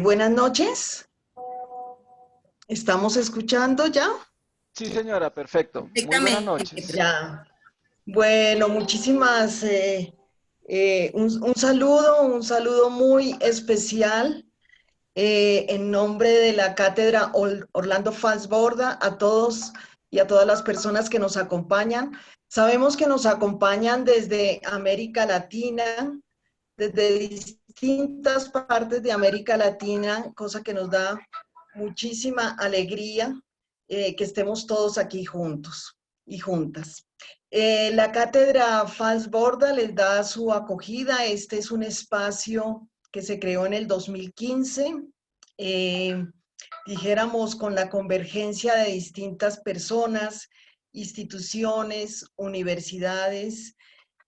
Buenas noches. ¿Estamos escuchando ya? Sí, señora, perfecto. Muy buenas Perfectamente. noches. Ya. Bueno, muchísimas, un saludo muy especial en nombre de la Cátedra Orlando Fals Borda a todos y a todas las personas que nos acompañan. Sabemos que nos acompañan desde América Latina, desde distintas partes de América Latina, cosa que nos da muchísima alegría que estemos todos aquí juntos y juntas. La cátedra Fals Borda les da su acogida. Este es un espacio que se creó en el 2015, eh, dijéramos con la convergencia de distintas personas, instituciones, universidades,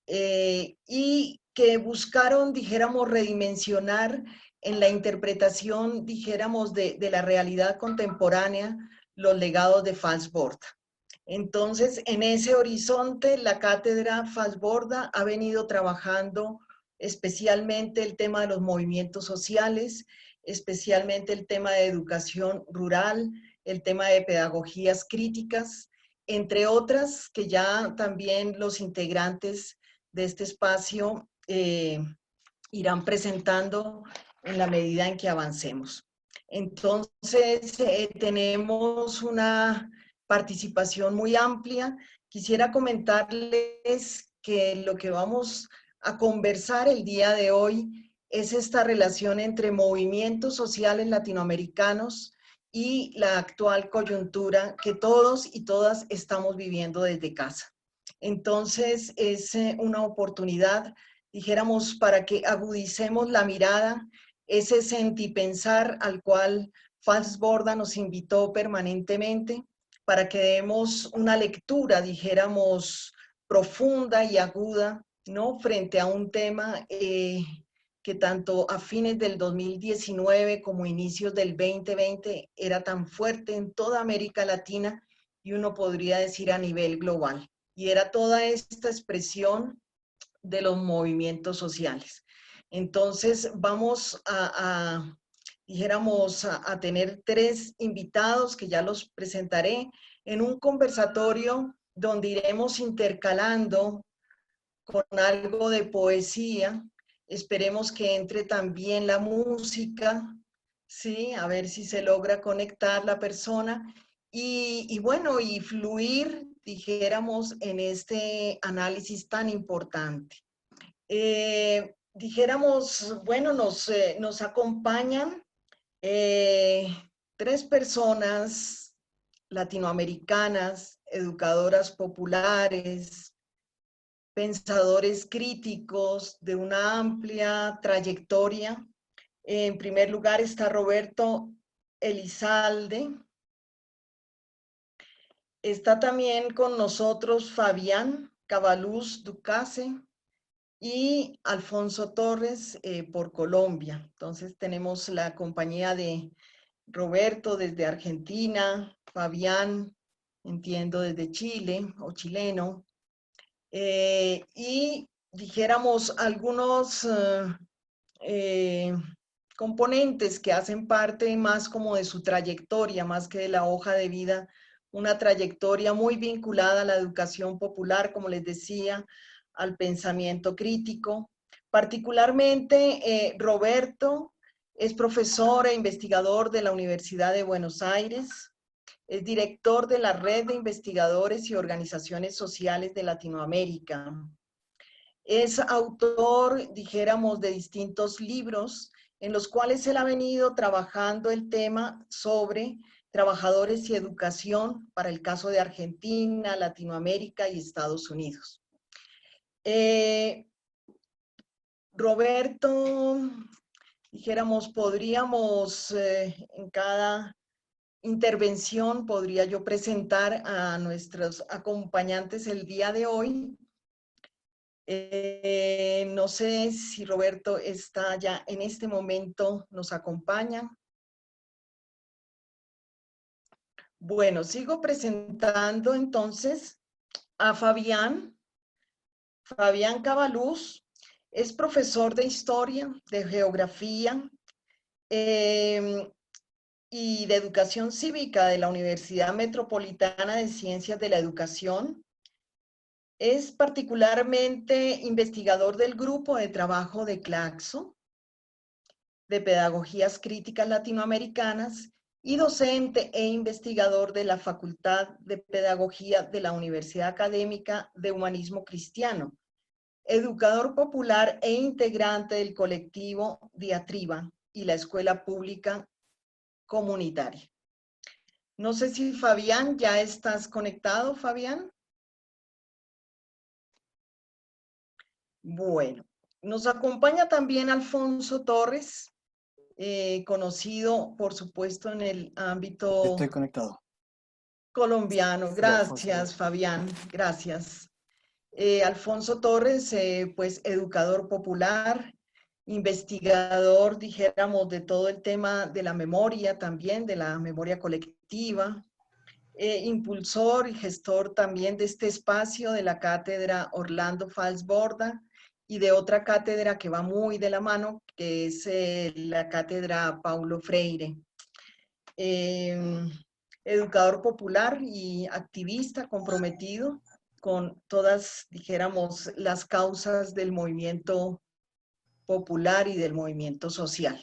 y que buscaron, dijéramos, redimensionar en la interpretación, dijéramos, de la realidad contemporánea los legados de Fals Borda. Entonces, en ese horizonte, la cátedra Fals Borda ha venido trabajando especialmente el tema de los movimientos sociales, especialmente el tema de educación rural, el tema de pedagogías críticas, entre otras que ya también los integrantes de este espacio irán presentando en la medida en que avancemos. Entonces, tenemos una participación muy amplia. Quisiera comentarles que lo que vamos a conversar el día de hoy es esta relación entre movimientos sociales latinoamericanos y la actual coyuntura que todos y todas estamos viviendo desde casa. Entonces, es una oportunidad, dijéramos, para que agudicemos la mirada, ese sentipensar al cual Fals Borda nos invitó permanentemente, para que demos una lectura, dijéramos, profunda y aguda, ¿no? Frente a un tema que tanto a fines del 2019 como inicios del 2020 era tan fuerte en toda América Latina y uno podría decir a nivel global. Y era toda esta expresión de los movimientos sociales. Entonces vamos dijéramos, a tener tres invitados que ya los presentaré en un conversatorio donde iremos intercalando con algo de poesía. Esperemos que entre también la música, ¿sí? A ver si se logra conectar la persona y bueno, y fluir, dijéramos, en este análisis tan importante. Dijéramos, bueno, nos acompañan eh, tres personas latinoamericanas, educadoras populares, pensadores críticos de una amplia trayectoria. En primer lugar está Roberto Elizalde. Está también con nosotros Fabián Cabaluz Ducase y Alfonso Torres por Colombia. Entonces tenemos la compañía de Roberto desde Argentina, Fabián, entiendo, desde Chile o chileno, y dijéramos algunos eh, componentes que hacen parte más como de su trayectoria, más que de la hoja de vida, una trayectoria muy vinculada a la educación popular, como les decía, al pensamiento crítico. Particularmente, Roberto es profesor e investigador de la Universidad de Buenos Aires, es director de la Red de Investigadores y Organizaciones Sociales de Latinoamérica. Es autor, dijéramos, de distintos libros en los cuales él ha venido trabajando el tema sobre trabajadores y educación para el caso de Argentina, Latinoamérica y Estados Unidos. Roberto, dijéramos, podríamos en cada intervención, podría yo presentar a nuestros acompañantes el día de hoy. No sé si Roberto está ya en este momento, nos acompaña. Bueno, sigo presentando entonces a Fabián. Fabián Cabaluz es profesor de historia, de geografía, y de Educación Cívica de la Universidad Metropolitana de Ciencias de la Educación. Es particularmente investigador del grupo de trabajo de Claxo, de Pedagogías Críticas Latinoamericanas, y docente e investigador de la Facultad de Pedagogía de la Universidad Académica de Humanismo Cristiano, educador popular e integrante del colectivo Diatriba y la Escuela Pública Comunitaria. No sé si Fabián, ¿ya estás conectado, Fabián? Bueno, nos acompaña también Alfonso Torres, conocido, por supuesto, en el ámbito Estoy conectado. Colombiano. Gracias, Alfonso. Fabián, gracias. Alfonso Torres, pues educador popular, investigador, dijéramos, de todo el tema de la memoria también, de la memoria colectiva, impulsor y gestor también de este espacio de la cátedra Orlando Falsborda y de otra cátedra que va muy de la mano, que es la cátedra Paulo Freire. Educador popular y activista comprometido con todas, dijéramos, las causas del movimiento popular y del movimiento social.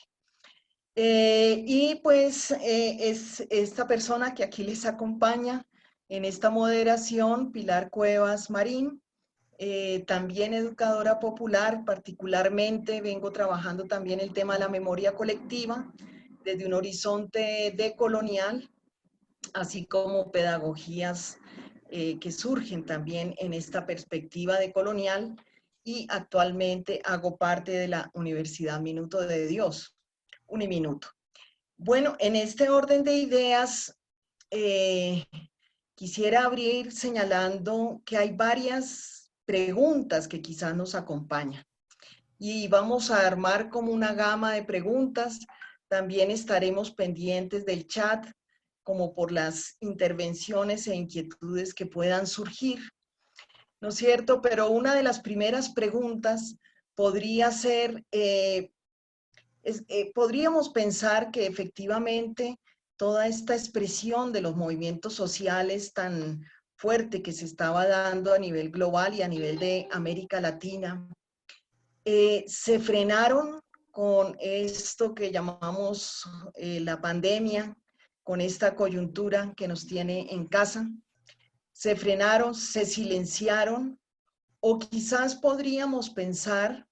Y pues es esta persona que aquí les acompaña en esta moderación, Pilar Cuevas Marín, también educadora popular, particularmente vengo trabajando también el tema de la memoria colectiva desde un horizonte decolonial, así como pedagogías que surgen también en esta perspectiva decolonial, y actualmente hago parte de la Universidad Minuto de Dios, Uniminuto. Bueno, en este orden de ideas, quisiera abrir señalando que hay varias preguntas que quizás nos acompañan. Y vamos a armar como una gama de preguntas. También estaremos pendientes del chat, como por las intervenciones e inquietudes que puedan surgir, ¿no es cierto? Pero una de las primeras preguntas podría ser, podríamos pensar que efectivamente toda esta expresión de los movimientos sociales tan fuerte que se estaba dando a nivel global y a nivel de América Latina, se frenaron con esto que llamamos la pandemia, con esta coyuntura que nos tiene en casa. Se frenaron, se silenciaron, o quizás podríamos pensar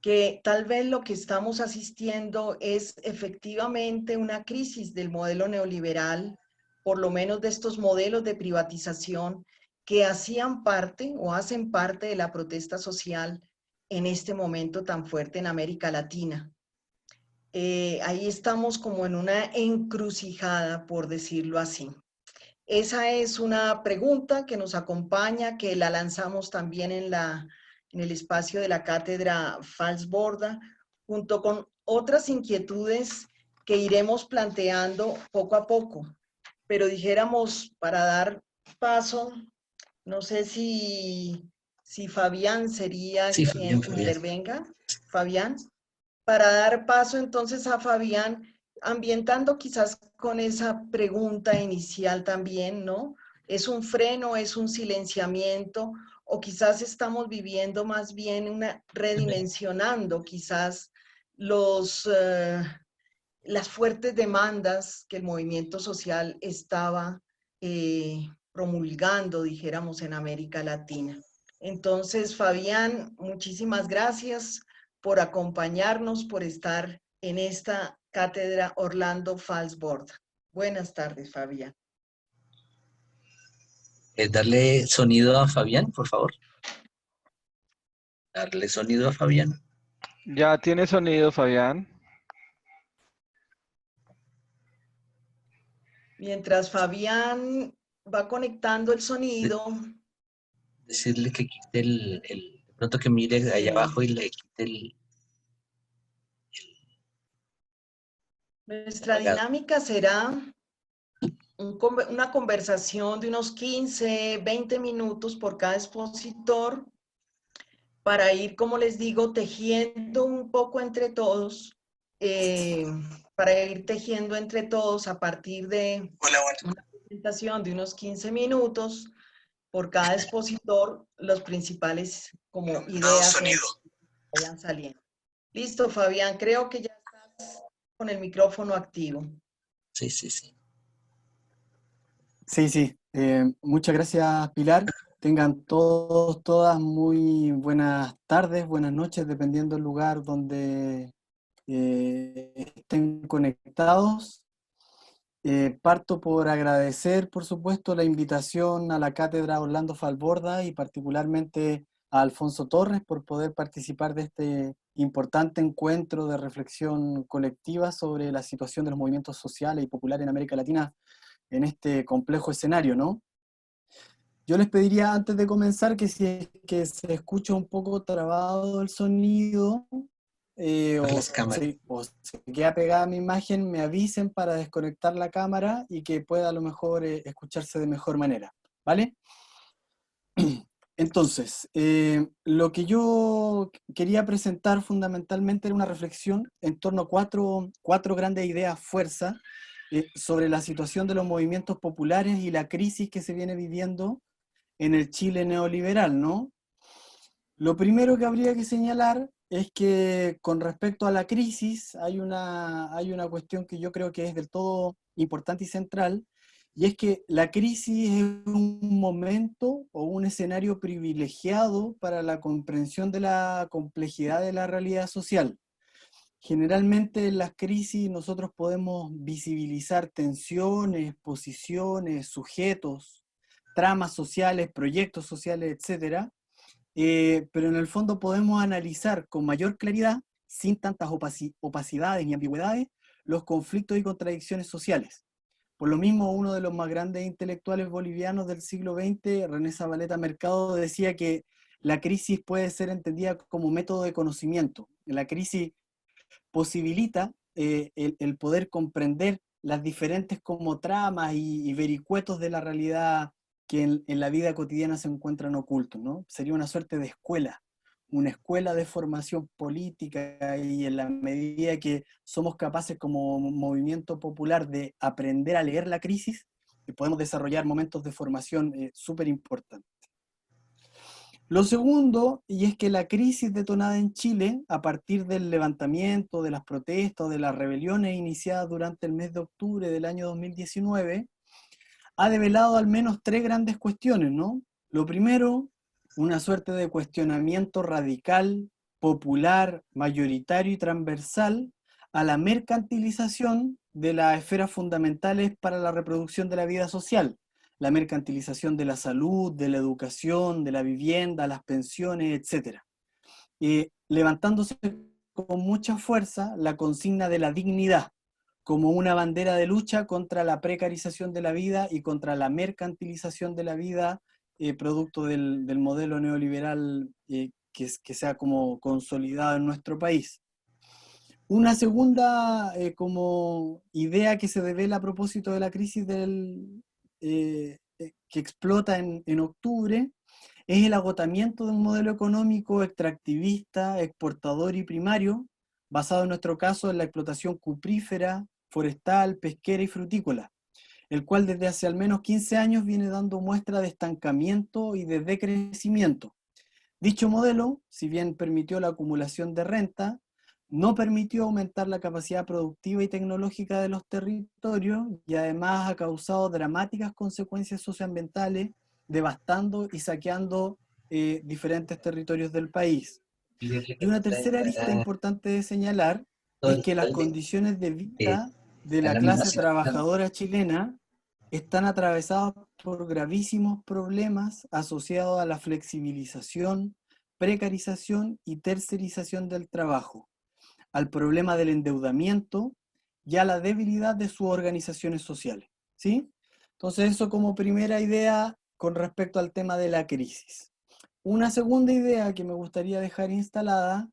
que tal vez lo que estamos asistiendo es efectivamente una crisis del modelo neoliberal, por lo menos de estos modelos de privatización que hacían parte o hacen parte de la protesta social en este momento tan fuerte en América Latina. Ahí estamos como en una encrucijada, por decirlo así. Esa es una pregunta que nos acompaña, que la lanzamos también en el espacio de la cátedra Falsborda, junto con otras inquietudes que iremos planteando poco a poco. Pero dijéramos, para dar paso, no sé si Fabián sería quien intervenga. Fabián, para dar paso entonces a Fabián, ambientando quizás con esa pregunta inicial también, ¿no? ¿Es un freno, es un silenciamiento, o quizás estamos viviendo más bien una redimensionando quizás las fuertes demandas que el movimiento social estaba promulgando, dijéramos, en América Latina? Entonces, Fabián, muchísimas gracias por acompañarnos, por estar en esta cátedra Orlando Falsborda. Buenas tardes, Fabián. Darle sonido a Fabián, por favor. Darle sonido a Fabián. Ya tiene sonido, Fabián. Mientras Fabián va conectando el sonido. Decirle que quite de pronto que mire sí, allá abajo y le quite Nuestra dinámica será una conversación de unos 15, 20 minutos por cada expositor, para ir, como les digo, tejiendo un poco entre todos eh, para ir tejiendo entre todos a partir de una presentación de unos 15 minutos por cada expositor, los principales como ideas que vayan saliendo. Listo, Fabián, creo que ya estás con el micrófono activo. Sí, sí, sí. Sí, sí. Muchas gracias, Pilar. Tengan todos, todas muy buenas tardes, buenas noches, dependiendo del lugar donde estén conectados. Parto por agradecer, por supuesto, la invitación a la Cátedra Orlando Falborda y particularmente a Alfonso Torres por poder participar de este importante encuentro de reflexión colectiva sobre la situación de los movimientos sociales y populares en América Latina en este complejo escenario, ¿no? Yo les pediría antes de comenzar que si es que se escucha un poco trabado el sonido o se queda pegada mi imagen, me avisen para desconectar la cámara y que pueda a lo mejor escucharse de mejor manera, ¿vale? Entonces, lo que yo quería presentar fundamentalmente era una reflexión en torno a cuatro grandes ideas fuerza sobre la situación de los movimientos populares y la crisis que se viene viviendo en el Chile neoliberal, ¿no? Lo primero que habría que señalar es que con respecto a la crisis hay una cuestión que yo creo que es del todo importante y central, y es que la crisis es un momento o un escenario privilegiado para la comprensión de la complejidad de la realidad social. Generalmente en las crisis nosotros podemos visibilizar tensiones, posiciones, sujetos, tramas sociales, proyectos sociales, etcétera, pero en el fondo podemos analizar con mayor claridad, sin tantas opacidades ni ambigüedades, los conflictos y contradicciones sociales. Por lo mismo, uno de los más grandes intelectuales bolivianos del siglo XX, René Zabaleta Mercado, decía que la crisis puede ser entendida como método de conocimiento. La crisis posibilita el poder comprender las diferentes como tramas y vericuetos de la realidad que en la vida cotidiana se encuentran ocultos, ¿no? Sería una suerte de escuela, una escuela de formación política, y en la medida que somos capaces como movimiento popular de aprender a leer la crisis, podemos desarrollar momentos de formación súper importantes. Lo segundo, y es que la crisis detonada en Chile, a partir del levantamiento, de las protestas, de las rebeliones iniciadas durante el mes de octubre del año 2019, ha develado al menos tres grandes cuestiones, ¿no? Lo primero, una suerte de cuestionamiento radical, popular, mayoritario y transversal a la mercantilización de las esferas fundamentales para la reproducción de la vida social. La mercantilización de la salud, de la educación, de la vivienda, las pensiones, etc. Levantándose con mucha fuerza la consigna de la dignidad como una bandera de lucha contra la precarización de la vida y contra la mercantilización de la vida, producto del modelo neoliberal que se ha como consolidado en nuestro país. Una segunda como idea que se devela a propósito de la crisis que explota en octubre es el agotamiento de un modelo económico extractivista, exportador y primario, basado en nuestro caso en la explotación cuprífera, forestal, pesquera y frutícola, el cual desde hace al menos 15 años viene dando muestra de estancamiento y de decrecimiento. Dicho modelo, si bien permitió la acumulación de renta, no permitió aumentar la capacidad productiva y tecnológica de los territorios y además ha causado dramáticas consecuencias socioambientales, devastando y saqueando diferentes territorios del país. Y una tercera arista importante de señalar es que las condiciones de vida de la clase trabajadora chilena están atravesadas por gravísimos problemas asociados a la flexibilización, precarización y tercerización del trabajo, al problema del endeudamiento y a la debilidad de sus organizaciones sociales, ¿sí? Entonces eso como primera idea con respecto al tema de la crisis. Una segunda idea que me gustaría dejar instalada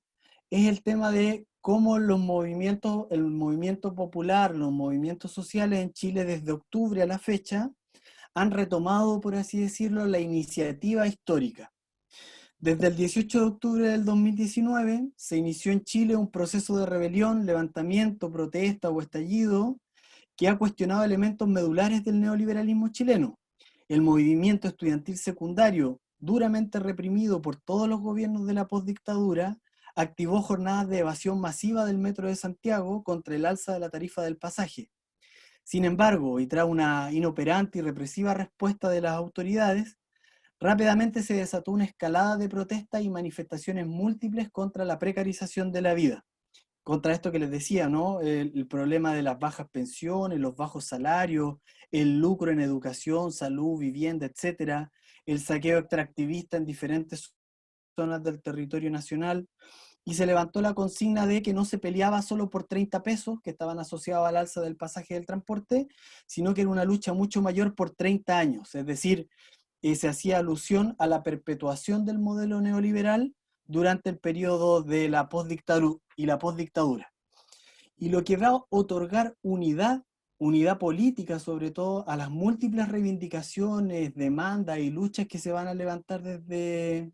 es el tema de cómo los movimientos, el movimiento popular, los movimientos sociales en Chile desde octubre a la fecha han retomado, por así decirlo, la iniciativa histórica. Desde el 18 de octubre del 2019 se inició en Chile un proceso de rebelión, levantamiento, protesta o estallido que ha cuestionado elementos medulares del neoliberalismo chileno. El movimiento estudiantil secundario, duramente reprimido por todos los gobiernos de la postdictadura, activó jornadas de evasión masiva del Metro de Santiago contra el alza de la tarifa del pasaje. Sin embargo, y tras una inoperante y represiva respuesta de las autoridades, rápidamente se desató una escalada de protestas y manifestaciones múltiples contra la precarización de la vida. Contra esto que les decía, ¿no? El problema de las bajas pensiones, los bajos salarios, el lucro en educación, salud, vivienda, etcétera, el saqueo extractivista en diferentes zonas del territorio nacional, y se levantó la consigna de que no se peleaba solo por 30 pesos, que estaban asociados al alza del pasaje del transporte, sino que era una lucha mucho mayor por 30 años, es decir, se hacía alusión a la perpetuación del modelo neoliberal durante el periodo de la postdictadura. Y lo que va a otorgar unidad política, sobre todo, a las múltiples reivindicaciones, demandas y luchas que se van a levantar desde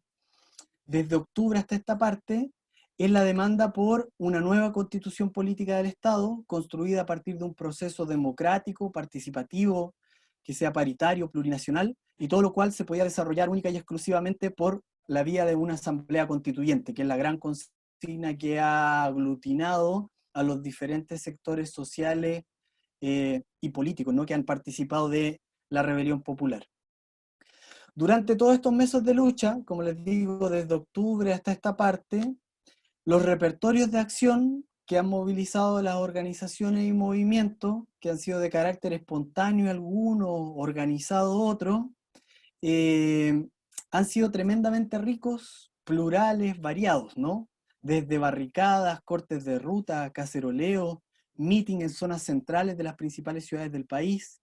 octubre hasta esta parte, es la demanda por una nueva constitución política del Estado, construida a partir de un proceso democrático, participativo, que sea paritario, plurinacional, y todo lo cual se podía desarrollar única y exclusivamente por la vía de una asamblea constituyente, que es la gran consigna que ha aglutinado a los diferentes sectores sociales y políticos, ¿no?, que han participado de la rebelión popular. Durante todos estos meses de lucha, como les digo, desde octubre hasta esta parte, los repertorios de acción que han movilizado las organizaciones y movimientos, que han sido de carácter espontáneo algunos, organizados otros, han sido tremendamente ricos, plurales, variados, ¿no? Desde barricadas, cortes de ruta, caceroleo, meeting en zonas centrales de las principales ciudades del país.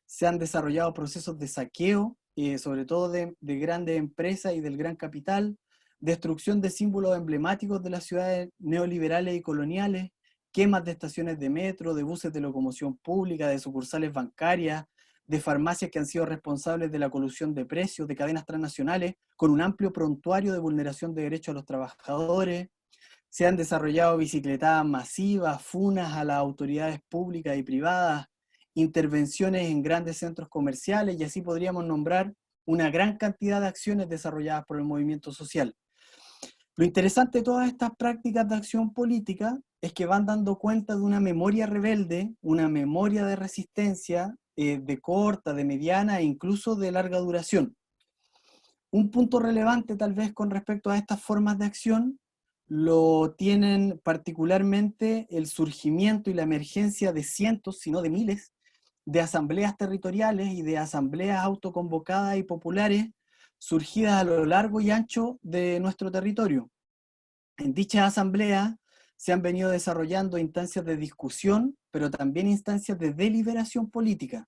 Se han desarrollado procesos de saqueo, sobre todo de grandes empresas y del gran capital, destrucción de símbolos emblemáticos de las ciudades neoliberales y coloniales, quemas de estaciones de metro, de buses de locomoción pública, de sucursales bancarias, de farmacias que han sido responsables de la colusión de precios, de cadenas transnacionales, con un amplio prontuario de vulneración de derechos a los trabajadores. Se han desarrollado bicicletadas masivas, funas a las autoridades públicas y privadas, intervenciones en grandes centros comerciales, y así podríamos nombrar una gran cantidad de acciones desarrolladas por el movimiento social. Lo interesante de todas estas prácticas de acción política es que van dando cuenta de una memoria rebelde, una memoria de resistencia, de corta, de mediana e incluso de larga duración. Un punto relevante tal vez con respecto a estas formas de acción lo tienen particularmente el surgimiento y la emergencia de cientos, si no de miles, de asambleas territoriales y de asambleas autoconvocadas y populares surgidas a lo largo y ancho de nuestro territorio. En dichas asambleas se han venido desarrollando instancias de discusión, pero también instancias de deliberación política.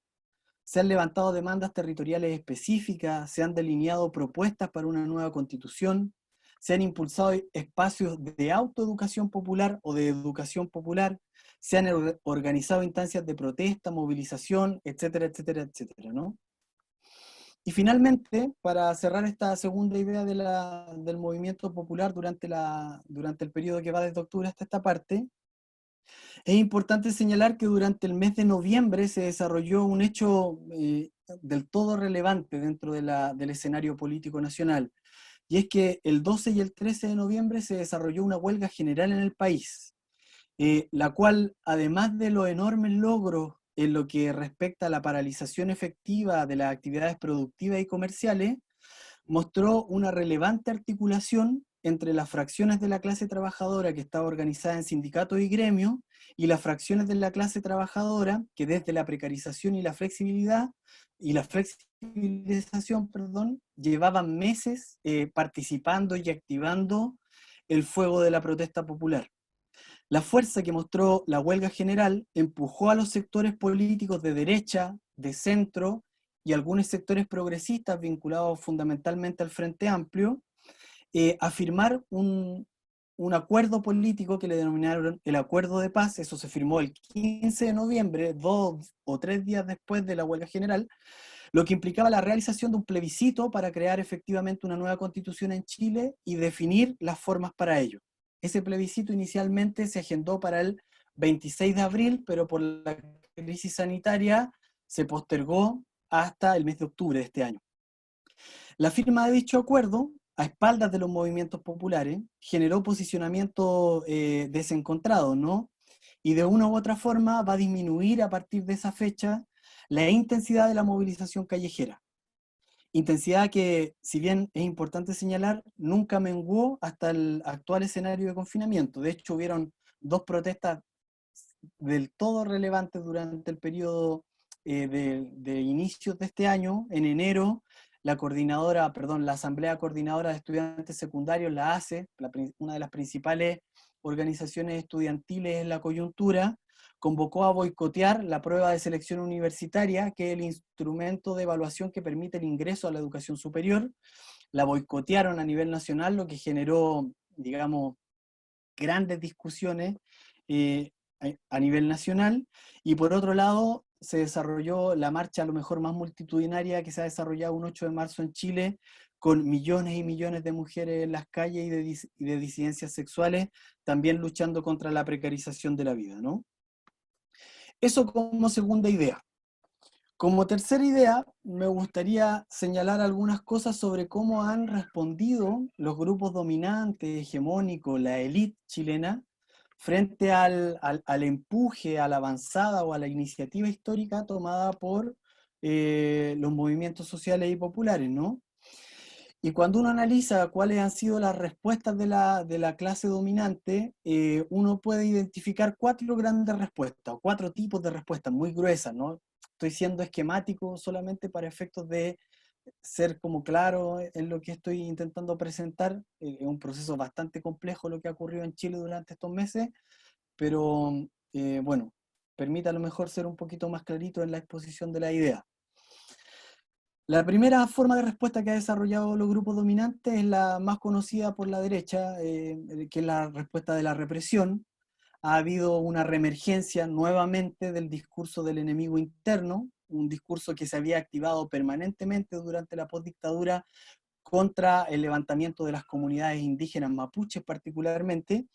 Se han levantado demandas territoriales específicas, se han delineado propuestas para una nueva constitución, se han impulsado espacios de autoeducación popular o de educación popular, se han organizado instancias de protesta, movilización, etcétera, etcétera, etcétera, ¿no? Y finalmente, para cerrar esta segunda idea del movimiento popular durante el periodo que va desde octubre hasta esta parte, es importante señalar que durante el mes de noviembre se desarrolló un hecho del todo relevante dentro del escenario político nacional, y es que el 12 y el 13 de noviembre se desarrolló una huelga general en el país, la cual, además de los enormes logros en lo que respecta a la paralización efectiva de las actividades productivas y comerciales, mostró una relevante articulación entre las fracciones de la clase trabajadora que estaba organizada en sindicatos y gremios y las fracciones de la clase trabajadora que desde la precarización y la flexibilización, llevaban meses participando y activando el fuego de la protesta popular. La fuerza que mostró la huelga general empujó a los sectores políticos de derecha, de centro y algunos sectores progresistas vinculados fundamentalmente al Frente Amplio a firmar un acuerdo político que le denominaron el Acuerdo de Paz. Eso se firmó el 15 de noviembre, 2 o 3 días después de la huelga general, lo que implicaba la realización de un plebiscito para crear efectivamente una nueva constitución en Chile y definir las formas para ello. Ese plebiscito inicialmente se agendó para el 26 de abril, pero por la crisis sanitaria se postergó hasta el mes de octubre de este año. La firma de dicho acuerdo, a espaldas de los movimientos populares, generó posicionamientos desencontrados, ¿no? Y de una u otra forma va a disminuir a partir de esa fecha la intensidad de la movilización callejera. Intensidad que, si bien es importante señalar, nunca menguó hasta el actual escenario de confinamiento. De hecho, hubieron 2 protestas del todo relevantes durante el periodo de inicios de este año. En enero, la Asamblea Coordinadora de Estudiantes Secundarios, la ACE, una de las principales organizaciones estudiantiles en la coyuntura, convocó a boicotear la prueba de selección universitaria, que es el instrumento de evaluación que permite el ingreso a la educación superior. La boicotearon a nivel nacional, lo que generó, digamos, grandes discusiones a nivel nacional, y por otro lado se desarrolló la marcha a lo mejor más multitudinaria que se ha desarrollado un 8 de marzo en Chile, con millones y millones de mujeres en las calles y de disidencias sexuales, también luchando contra la precarización de la vida, ¿no? Eso como segunda idea. Como tercera idea, me gustaría señalar algunas cosas sobre cómo han respondido los grupos dominantes, hegemónicos, la élite chilena, frente al empuje, a la avanzada o a la iniciativa histórica tomada por los movimientos sociales y populares, ¿no? Y cuando uno analiza cuáles han sido las respuestas de la clase dominante, uno puede identificar 4 grandes respuestas, o 4 tipos de respuestas muy gruesas, ¿no? Estoy siendo esquemático solamente para efectos de ser como claro en lo que estoy intentando presentar. Es un proceso bastante complejo lo que ha ocurrido en Chile durante estos meses, pero bueno, permite a lo mejor ser un poquito más clarito en la exposición de la idea. La primera forma de respuesta que ha desarrollado los grupos dominantes es la más conocida por la derecha, que es la respuesta de la represión. Ha habido una reemergencia nuevamente del discurso del enemigo interno, un discurso que se había activado permanentemente durante la postdictadura contra el levantamiento de las comunidades indígenas mapuches particularmente,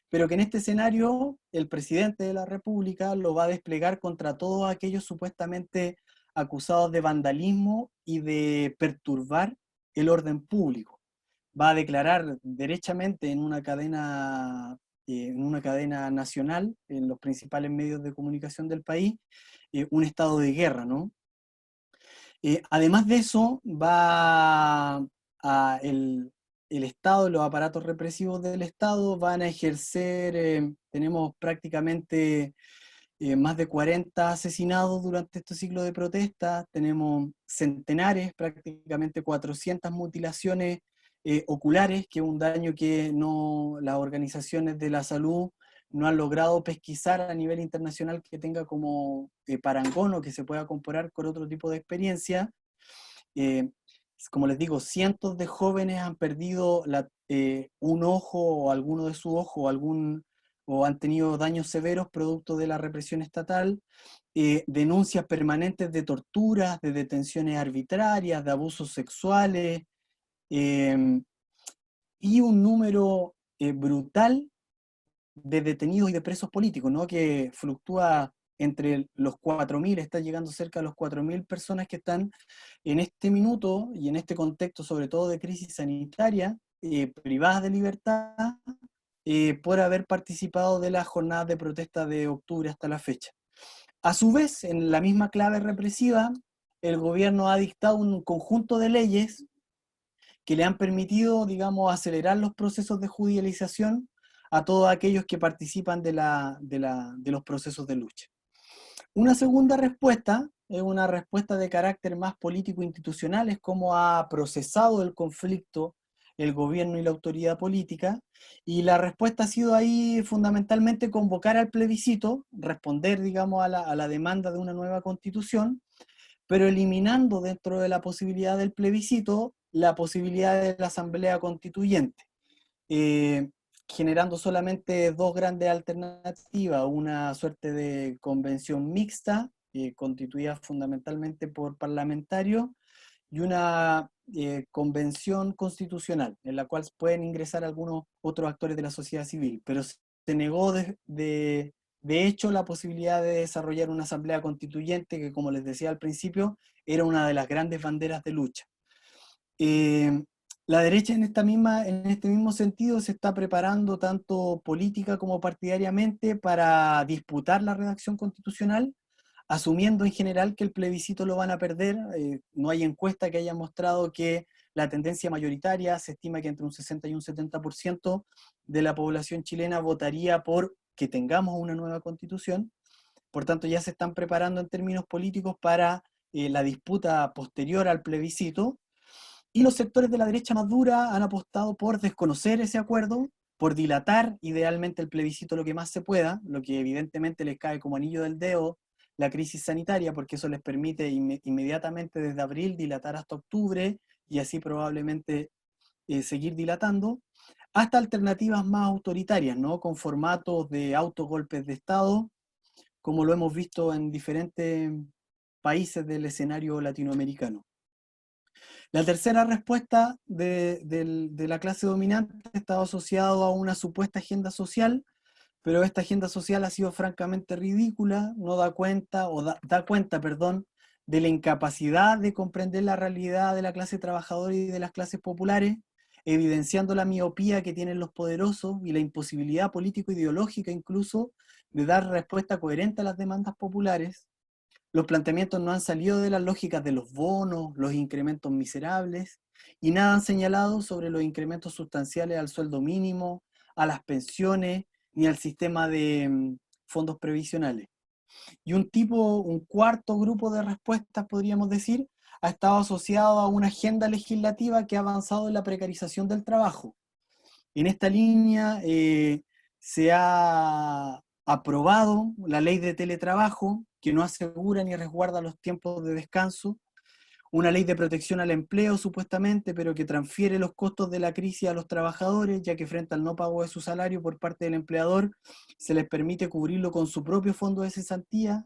pero que en este escenario el presidente de la República lo va a desplegar contra todos aquellos supuestamente acusados de vandalismo y de perturbar el orden público. Va a declarar derechamente en una cadena nacional, en los principales medios de comunicación del país, un estado de guerra, ¿no? Además de eso, el Estado, los aparatos represivos del Estado van a ejercer, tenemos prácticamente más de 40 asesinados durante este ciclo de protestas, tenemos centenares, prácticamente 400 mutilaciones oculares, que es un daño que las organizaciones de la salud no han logrado pesquisar a nivel internacional que tenga como parangón o que se pueda comparar con otro tipo de experiencia. Como les digo, cientos de jóvenes han perdido un ojo o alguno de sus ojos, o han tenido daños severos producto de la represión estatal, denuncias permanentes de torturas, de detenciones arbitrarias, de abusos sexuales, y un número brutal de detenidos y de presos políticos, ¿no? Que fluctúa entre los 4.000, está llegando cerca de los 4.000 personas que están en este minuto y en este contexto, sobre todo de crisis sanitaria, privadas de libertad, por haber participado de las jornadas de protesta de octubre hasta la fecha. A su vez, en la misma clave represiva, el gobierno ha dictado un conjunto de leyes que le han permitido, digamos, acelerar los procesos de judicialización a todos aquellos que participan de los procesos de lucha. Una segunda respuesta es una respuesta de carácter más político-institucional, es cómo ha procesado el conflicto el gobierno y la autoridad política, y la respuesta ha sido ahí fundamentalmente convocar al plebiscito, responder, digamos, a la demanda de una nueva constitución, pero eliminando dentro de la posibilidad del plebiscito la posibilidad de la asamblea constituyente, generando solamente 2 grandes alternativas, una suerte de convención mixta constituida fundamentalmente por parlamentarios, y una convención constitucional, en la cual pueden ingresar algunos otros actores de la sociedad civil, pero se negó de hecho la posibilidad de desarrollar una asamblea constituyente que, como les decía al principio, era una de las grandes banderas de lucha. La derecha en este mismo sentido se está preparando tanto política como partidariamente para disputar la redacción constitucional, asumiendo en general que el plebiscito lo van a perder. No hay encuesta que haya mostrado que la tendencia mayoritaria, se estima que entre un 60 y un 70% de la población chilena votaría por que tengamos una nueva constitución. Por tanto, ya se están preparando en términos políticos para la disputa posterior al plebiscito. Y los sectores de la derecha más dura han apostado por desconocer ese acuerdo, por dilatar idealmente el plebiscito lo que más se pueda, lo que evidentemente les cae como anillo del dedo la crisis sanitaria, porque eso les permite inmediatamente desde abril dilatar hasta octubre y así probablemente seguir dilatando, hasta alternativas más autoritarias, ¿no? Con formatos de autogolpes de Estado, como lo hemos visto en diferentes países del escenario latinoamericano. La tercera respuesta de la clase dominante estaba asociado a una supuesta agenda social, pero esta agenda social ha sido francamente ridícula, no da cuenta, da cuenta, perdón, de la incapacidad de comprender la realidad de la clase trabajadora y de las clases populares, evidenciando la miopía que tienen los poderosos y la imposibilidad político-ideológica incluso de dar respuesta coherente a las demandas populares. Los planteamientos no han salido de las lógicas de los bonos, los incrementos miserables, y nada han señalado sobre los incrementos sustanciales al sueldo mínimo, a las pensiones, ni al sistema de fondos previsionales. Y un cuarto grupo de respuestas, podríamos decir, ha estado asociado a una agenda legislativa que ha avanzado en la precarización del trabajo. En esta línea se ha aprobado la ley de teletrabajo, que no asegura ni resguarda los tiempos de descanso, una ley de protección al empleo supuestamente, pero que transfiere los costos de la crisis a los trabajadores, ya que frente al no pago de su salario por parte del empleador, se les permite cubrirlo con su propio fondo de cesantía.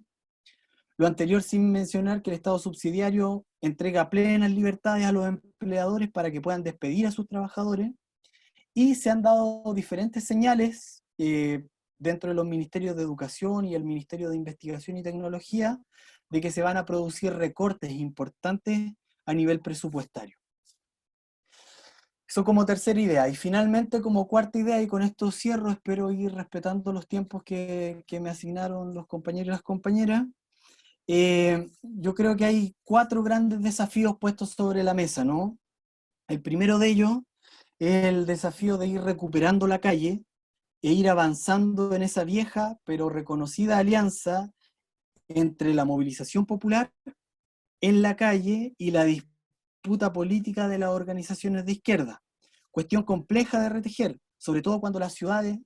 Lo anterior sin mencionar que el Estado subsidiario entrega plenas libertades a los empleadores para que puedan despedir a sus trabajadores, y se han dado diferentes señales dentro de los ministerios de Educación y el Ministerio de Investigación y Tecnología de que se van a producir recortes importantes a nivel presupuestario. Eso como tercera idea. Y finalmente, como cuarta idea, y con esto cierro, espero ir respetando los tiempos que me asignaron los compañeros y las compañeras, yo creo que hay 4 grandes desafíos puestos sobre la mesa, ¿no? El primero de ellos es el desafío de ir recuperando la calle e ir avanzando en esa vieja pero reconocida alianza entre la movilización popular en la calle y la disputa política de las organizaciones de izquierda. Cuestión compleja de retejer, sobre todo cuando las ciudades,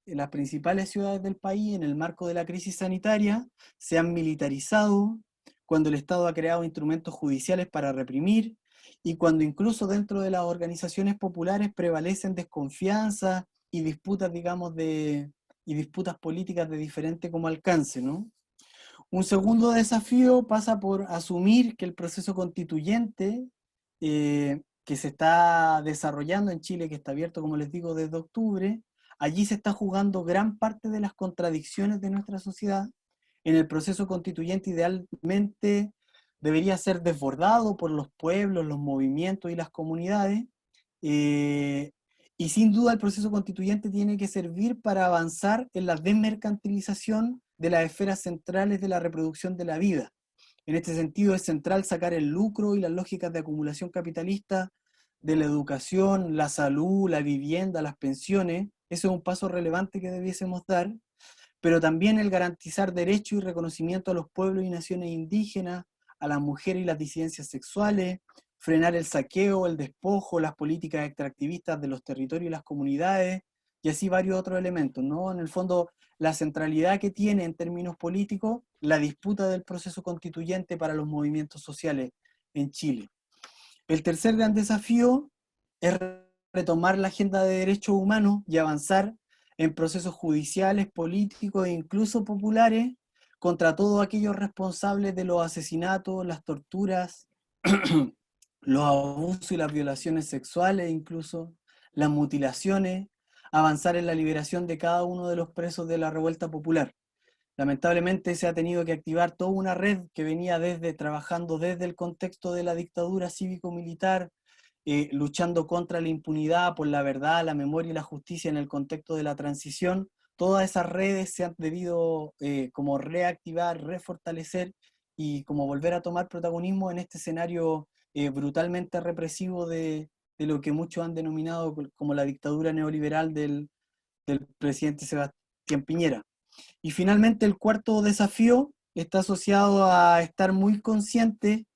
las principales ciudades del país, en el marco de la crisis sanitaria, se han militarizado, cuando el Estado ha creado instrumentos judiciales para reprimir, y cuando incluso dentro de las organizaciones populares prevalecen desconfianza y disputas, digamos, y disputas políticas de diferente como alcance, ¿no? Un segundo desafío pasa por asumir que el proceso constituyente que se está desarrollando en Chile, que está abierto, como les digo, desde octubre, allí se está jugando gran parte de las contradicciones de nuestra sociedad. En el proceso constituyente idealmente debería ser desbordado por los pueblos, los movimientos y las comunidades, y sin duda el proceso constituyente tiene que servir para avanzar en la desmercantilización de las esferas centrales de la reproducción de la vida. En este sentido es central sacar el lucro y las lógicas de acumulación capitalista de la educación, la salud, la vivienda, las pensiones. Eso es un paso relevante que debiésemos dar, pero también el garantizar derecho y reconocimiento a los pueblos y naciones indígenas, a las mujeres y las disidencias sexuales, frenar el saqueo, el despojo, las políticas extractivistas de los territorios y las comunidades, y así varios otros elementos, ¿no? En el fondo, la centralidad que tiene en términos políticos la disputa del proceso constituyente para los movimientos sociales en Chile. El tercer gran desafío es retomar la agenda de derechos humanos y avanzar en procesos judiciales, políticos e incluso populares contra todos aquellos responsables de los asesinatos, las torturas, los abusos y las violaciones sexuales, incluso las mutilaciones, avanzar en la liberación de cada uno de los presos de la revuelta popular. Lamentablemente se ha tenido que activar toda una red que venía trabajando desde el contexto de la dictadura cívico-militar, luchando contra la impunidad, por la verdad, la memoria y la justicia en el contexto de la transición. Todas esas redes se han debido como reactivar, refortalecer y como volver a tomar protagonismo en este escenario brutalmente represivo de lo que muchos han denominado como la dictadura neoliberal del presidente Sebastián Piñera. Y finalmente el cuarto desafío está asociado a estar muy consciente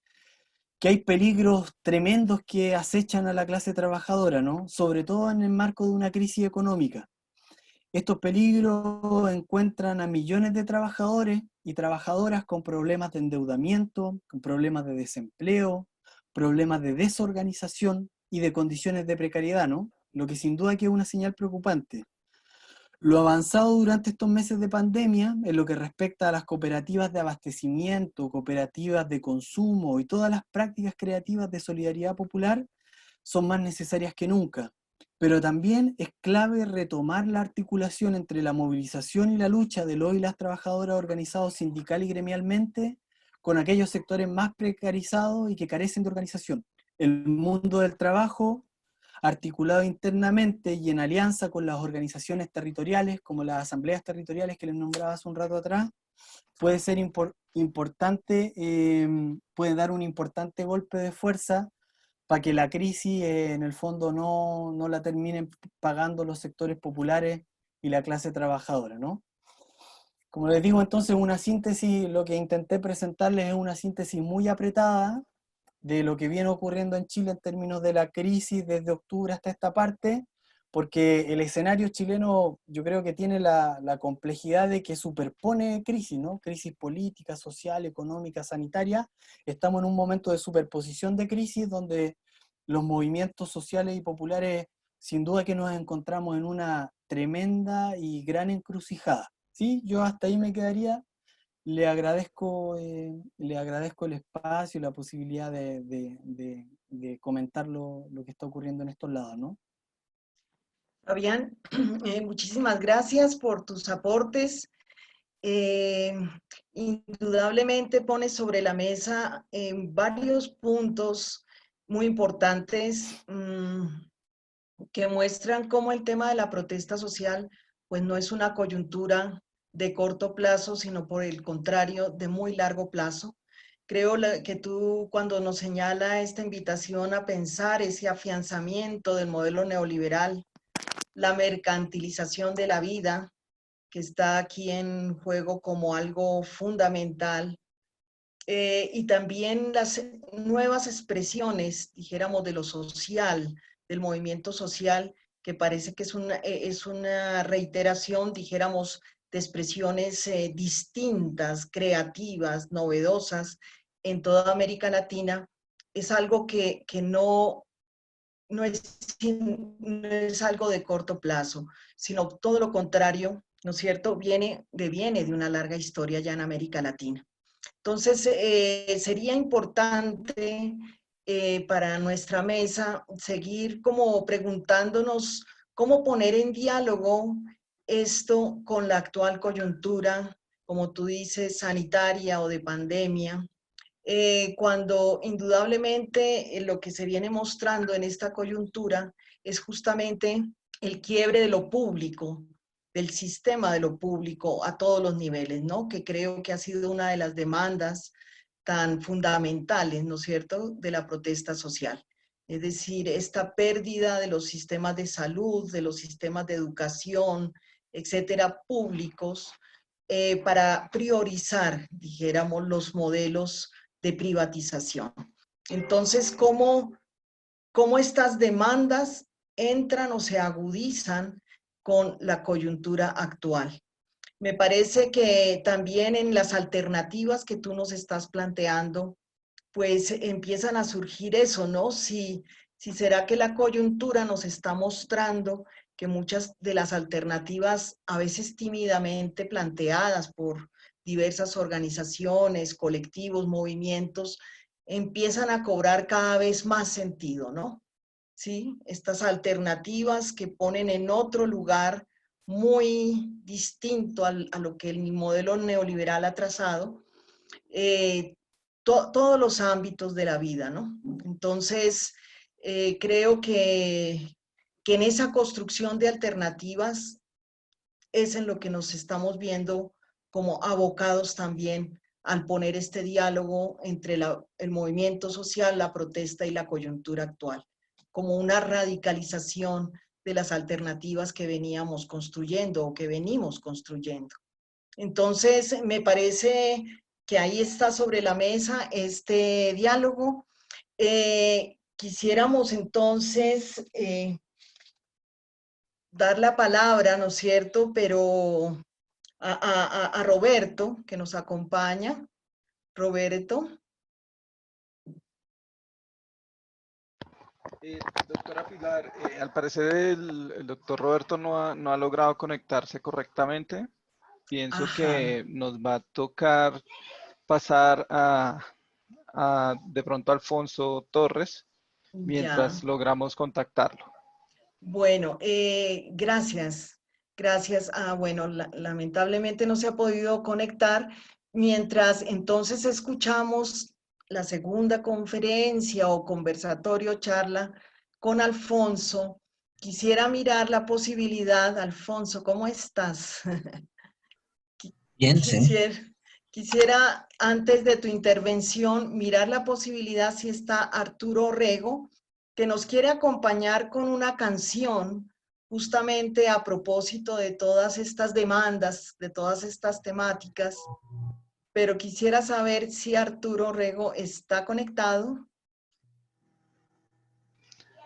que hay peligros tremendos que acechan a la clase trabajadora, ¿no? Sobre todo en el marco de una crisis económica. Estos peligros encuentran a millones de trabajadores y trabajadoras con problemas de endeudamiento, con problemas de desempleo, problemas de desorganización y de condiciones de precariedad, ¿no? Lo que sin duda que es una señal preocupante. Lo avanzado durante estos meses de pandemia en lo que respecta a las cooperativas de abastecimiento, cooperativas de consumo y todas las prácticas creativas de solidaridad popular son más necesarias que nunca. Pero también es clave retomar la articulación entre la movilización y la lucha de los y las trabajadoras organizados sindical y gremialmente con aquellos sectores más precarizados y que carecen de organización. El mundo del trabajo, articulado internamente y en alianza con las organizaciones territoriales, como las asambleas territoriales que les nombraba hace un rato atrás, puede ser importante, puede dar un importante golpe de fuerza para que la crisis en el fondo no la terminen pagando los sectores populares y la clase trabajadora, ¿no? Como les digo, entonces una síntesis, lo que intenté presentarles es una síntesis muy apretada de lo que viene ocurriendo en Chile en términos de la crisis desde octubre hasta esta parte, porque el escenario chileno yo creo que tiene la complejidad de que superpone crisis, ¿no? Crisis política, social, económica, sanitaria. Estamos en un momento de superposición de crisis donde los movimientos sociales y populares sin duda que nos encontramos en una tremenda y gran encrucijada. Sí, yo hasta ahí me quedaría. Le agradezco el espacio y la posibilidad de comentar lo que está ocurriendo en estos lados, ¿no? Fabián, muchísimas gracias por tus aportes. Indudablemente pones sobre la mesa varios puntos muy importantes que muestran cómo el tema de la protesta social pues no es una coyuntura de corto plazo, sino por el contrario, de muy largo plazo. Creo que tú cuando nos señala esta invitación a pensar ese afianzamiento del modelo neoliberal, la mercantilización de la vida, que está aquí en juego como algo fundamental, y también las nuevas expresiones, dijéramos, de lo social, del movimiento social, que parece que es una reiteración, dijéramos, de expresiones distintas, creativas, novedosas en toda América Latina, es algo que no es algo de corto plazo, sino todo lo contrario, ¿no es cierto? Viene de una larga historia ya en América Latina. Entonces, sería importante para nuestra mesa seguir como preguntándonos cómo poner en diálogo esto con la actual coyuntura, como tú dices, sanitaria o de pandemia, cuando indudablemente lo que se viene mostrando en esta coyuntura es justamente el quiebre de lo público, del sistema de lo público a todos los niveles, ¿no? Que creo que ha sido una de las demandas tan fundamentales, ¿no es cierto?, de la protesta social. Es decir, esta pérdida de los sistemas de salud, de los sistemas de educación, etcétera, públicos, para priorizar, dijéramos, los modelos de privatización. Entonces, ¿cómo estas demandas entran o se agudizan con la coyuntura actual? Me parece que también en las alternativas que tú nos estás planteando, pues empiezan a surgir eso, ¿no? Si será que la coyuntura nos está mostrando que muchas de las alternativas, a veces tímidamente planteadas por diversas organizaciones, colectivos, movimientos, empiezan a cobrar cada vez más sentido, ¿no? ¿Sí? Estas alternativas que ponen en otro lugar muy distinto a lo que el modelo neoliberal ha trazado, todos los ámbitos de la vida, ¿no? Entonces, creo que en esa construcción de alternativas es en lo que nos estamos viendo como abocados también al poner este diálogo entre el movimiento social, la protesta y la coyuntura actual, como una radicalización de las alternativas que veníamos construyendo o que venimos construyendo. Entonces, me parece que ahí está sobre la mesa este diálogo. Quisiéramos entonces dar la palabra, ¿no es cierto?, pero a Roberto, que nos acompaña. Roberto. Doctora Pilar, al parecer el doctor Roberto no ha logrado conectarse correctamente. Pienso Ajá. que nos va a tocar pasar de pronto a Alfonso Torres mientras Ya. logramos contactarlo. Bueno, gracias. Gracias. Bueno, lamentablemente no se ha podido conectar. Mientras entonces escuchamos la segunda conferencia o conversatorio, charla con Alfonso, quisiera mirar la posibilidad. Alfonso, ¿cómo estás? Bien, sí. Quisiera, antes de tu intervención, mirar la posibilidad si está Arturo Orrego, que nos quiere acompañar con una canción, justamente a propósito de todas estas demandas, de todas estas temáticas, pero quisiera saber si Arturo Orrego está conectado.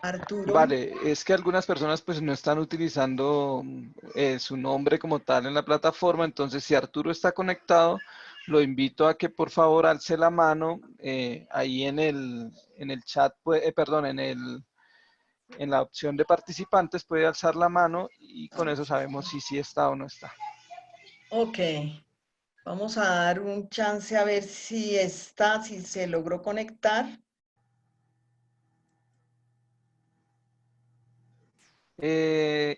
Arturo. Vale, es que algunas personas pues no están utilizando su nombre como tal en la plataforma, entonces si Arturo está conectado, lo invito a que por favor alce la mano ahí en el chat, perdón, en la opción de participantes puede alzar la mano y con eso sabemos si sí está o no está. Ok, vamos a dar un chance a ver si está, si se logró conectar.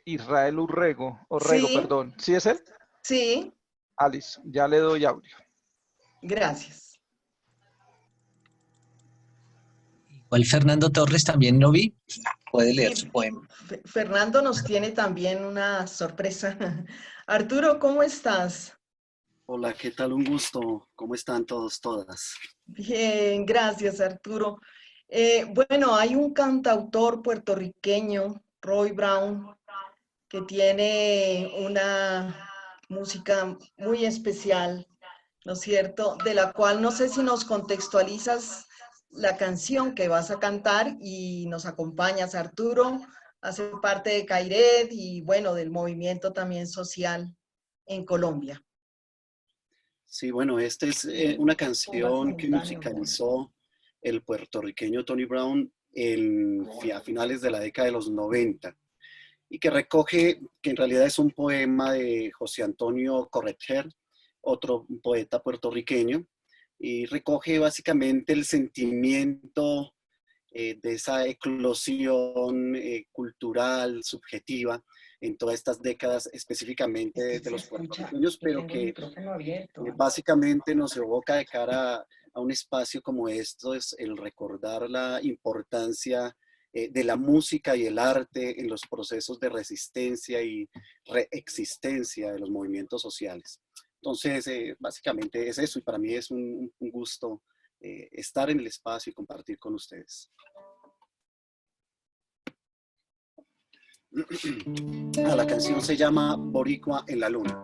Israel Orrego, Sí, perdón. ¿Sí es él? sí, Alice, ya le doy audio. gracias. Igual Fernando Torres también lo vi. Puede leer su Sí, poema. Fernando nos tiene también una sorpresa. Arturo, ¿cómo estás? Hola, ¿qué tal? Un gusto. ¿Cómo están todos, todas? Bien, gracias, Arturo. Bueno, hay un cantautor puertorriqueño, Roy Brown, que tiene una música muy especial, ¿no es cierto? De la cual no sé si nos contextualizas la canción que vas a cantar y nos acompañas, Arturo. Hace parte de Cairet y bueno, del movimiento también social en Colombia. Sí, bueno, esta es una Ponga canción que simultáneo, porfa. musicalizó el puertorriqueño Tony Brown a finales de la década de los 90 y que recoge, que en realidad es un poema de José Antonio Corretjer, otro poeta puertorriqueño, y recoge básicamente el sentimiento de esa eclosión cultural, subjetiva, en todas estas décadas, específicamente Este de se los escucha, puertorriqueños, que pero tengo el que micrófono abierto. básicamente nos evoca de cara a un espacio como esto, es el recordar la importancia de la música y el arte en los procesos de resistencia y reexistencia de los movimientos sociales. Entonces, básicamente es eso, y para mí es un gusto estar en el espacio y compartir con ustedes. La canción se llama Boricua en la Luna.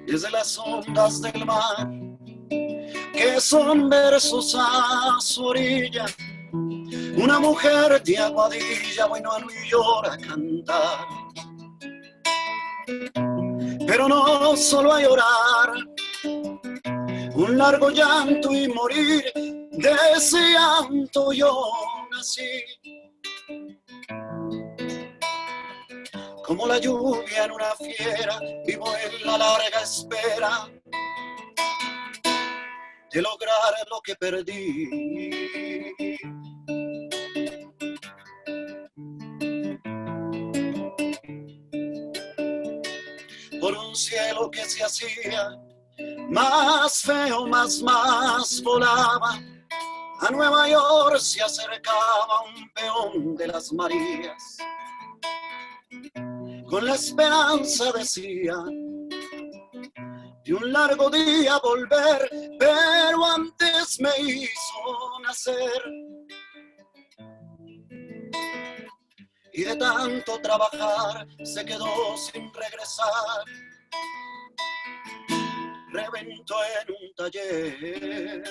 Desde las ondas del mar, que son versos a su orilla, una mujer de Aguadilla vino a New York a cantar. Pero no solo a llorar, un largo llanto y morir, de ese llanto yo nací. Como la lluvia en una fiera, vivo en la larga espera de lograr lo que perdí. Por un cielo que se hacía más feo, más volaba. A Nueva York se acercaba un peón de las Marías. Con la esperanza, decía, de un largo día volver, pero antes me hizo nacer. Y de tanto trabajar se quedó sin regresar. Reventó en un taller.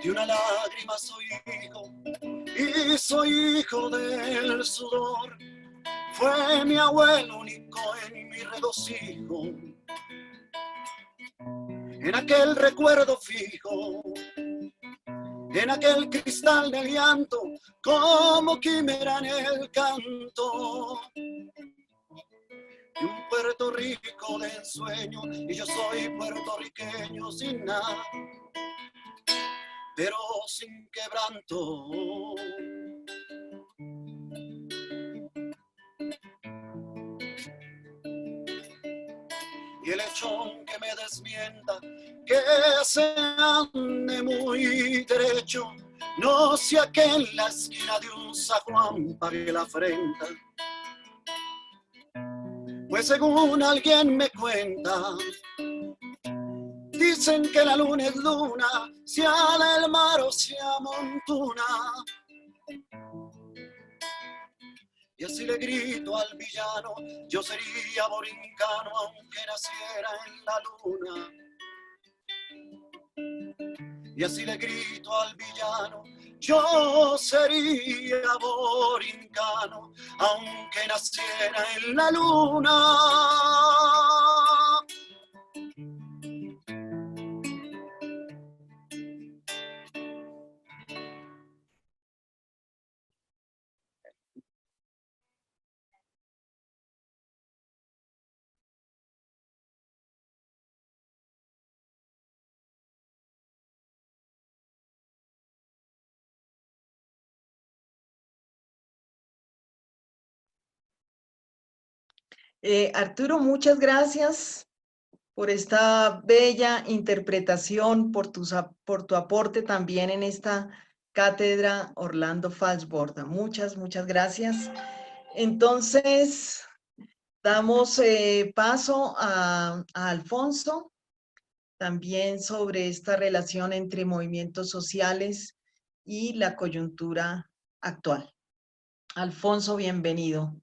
De una lágrima soy hijo, y soy hijo del sudor. Fue mi abuelo único en mi regocijo, en aquel recuerdo fijo, en aquel cristal de llanto, como quimera en el canto de un Puerto Rico de ensueño. Y yo soy puertorriqueño sin nada, pero sin quebranto. Y el lechón que me desmienta, que se ande muy derecho, no sea que en la esquina de un San Juan pague la afrenta. Pues según alguien me cuenta, dicen que la luna es luna, sea del mar o sea montuna. Y así le grito al villano, yo sería borincano aunque naciera en la luna. Y así le grito al villano, yo sería borincano aunque naciera en la luna. Arturo, muchas gracias por esta bella interpretación, por tu aporte también en esta cátedra Orlando Falsborda. Muchas gracias. Entonces, damos paso a Alfonso, también sobre esta relación entre movimientos sociales y la coyuntura actual. Alfonso, bienvenido.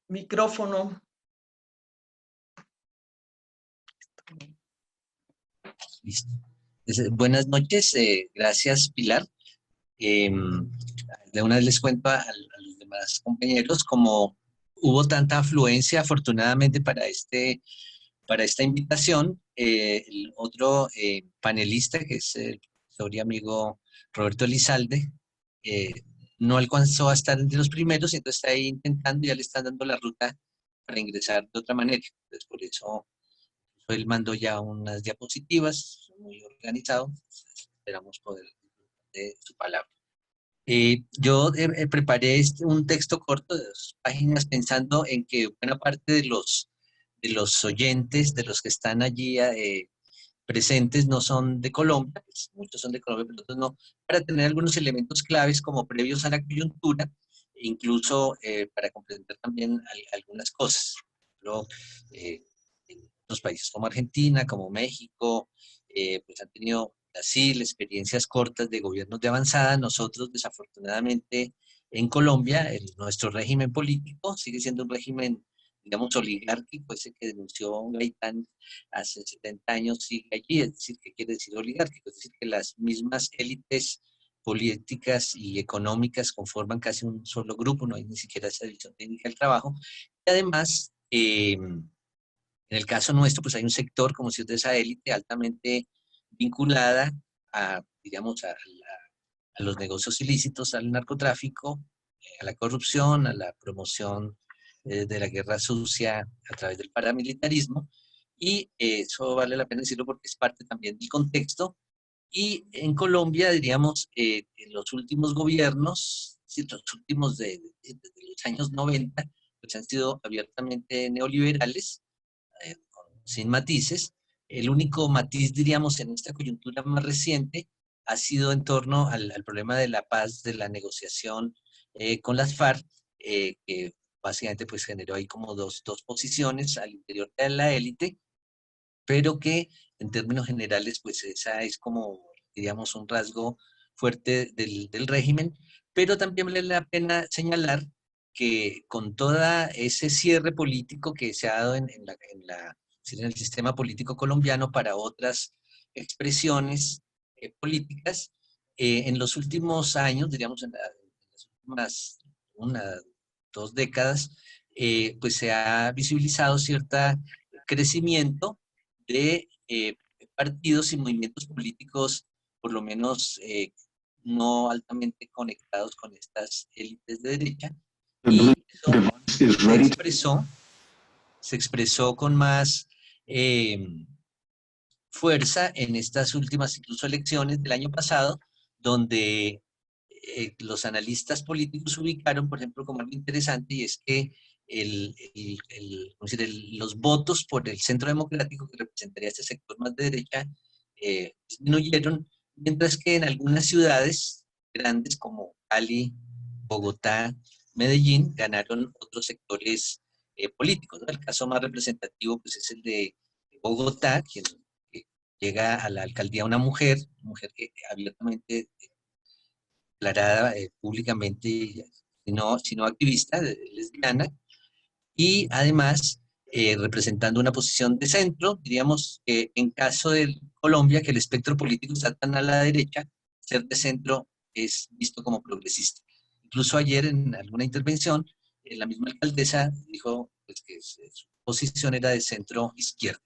Micrófono. Listo. Buenas noches, gracias Pilar. De una vez les cuento a los demás compañeros, como hubo tanta afluencia afortunadamente para esta invitación, el otro panelista, que es el profesor y amigo Roberto Elizalde, no alcanzó a estar entre los primeros, y entonces está ahí intentando, ya le están dando la ruta para ingresar de otra manera. Entonces por eso él mandó ya unas diapositivas, muy organizado. Esperamos poder de su palabra. Yo preparé un texto corto de 2 páginas pensando en que buena parte de los oyentes, de los que están allí presentes, no son de Colombia, pues muchos son de Colombia, pero otros no, para tener algunos elementos claves como previos a la coyuntura, e incluso para comprender también algunas cosas. Pero, en otros países como Argentina, como México, pues han tenido Brasil, experiencias cortas de gobiernos de avanzada. Nosotros, desafortunadamente, en Colombia, nuestro régimen político sigue siendo un régimen, digamos, oligárquico, ese que denunció Gaitán hace 70 años, sigue allí. Es decir, ¿qué quiere decir oligárquico? Es decir, que las mismas élites políticas y económicas conforman casi un solo grupo, no hay ni siquiera esa división técnica del trabajo. Y además, En el caso nuestro, pues hay un sector, como si es de esa élite, altamente vinculada a, digamos, a los negocios ilícitos, al narcotráfico, a la corrupción, a la promoción de la guerra sucia a través del paramilitarismo, y eso vale la pena decirlo porque es parte también del contexto. Y en Colombia, diríamos, en los últimos gobiernos, sí, los últimos de los años 90, pues han sido abiertamente neoliberales, sin matices. El único matiz, diríamos, en esta coyuntura más reciente ha sido en torno al problema de la paz, de la negociación con las FARC, que básicamente pues generó ahí como dos posiciones al interior de la élite, pero que en términos generales pues esa es como, diríamos, un rasgo fuerte del régimen, pero también vale la pena señalar que con todo ese cierre político que se ha dado en el sistema político colombiano para otras expresiones políticas, en los últimos años, diríamos en las últimas una, 2 décadas, pues se ha visibilizado cierto crecimiento de partidos y movimientos políticos, por lo menos no altamente conectados con estas élites de derecha, y eso se expresó con más fuerza en estas últimas incluso elecciones del año pasado, donde los analistas políticos ubicaron, por ejemplo, como algo interesante, y es que los votos por el Centro Democrático, que representaría este sector más de derecha, disminuyeron, mientras que en algunas ciudades grandes como Cali, Bogotá, Medellín, ganaron otros sectores políticos, ¿no? El caso más representativo pues, es el de Bogotá, quien llega a la alcaldía una mujer que abiertamente declarada públicamente, sino activista, lesbiana, y además representando una posición de centro, diríamos que en caso de Colombia, que el espectro político está tan a la derecha, ser de centro es visto como progresista. Incluso ayer en alguna intervención, la misma alcaldesa dijo pues, que su posición era de centro izquierda.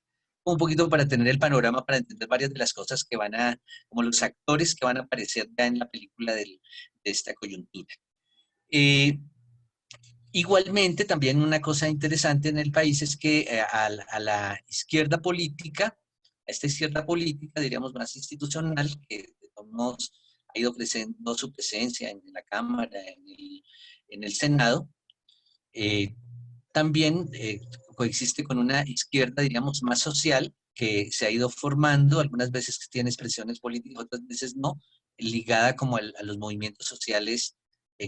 Un poquito para tener el panorama, para entender varias de las cosas que como los actores que van a aparecer ya en la película de esta coyuntura. Igualmente, también una cosa interesante en el país es que a la izquierda política, a esta izquierda política, diríamos más institucional, que de todos modos ha ido creciendo su presencia en la Cámara, en el Senado, también coexiste con una izquierda, diríamos, más social, que se ha ido formando, algunas veces tiene expresiones políticas, otras veces no, ligada como a los movimientos sociales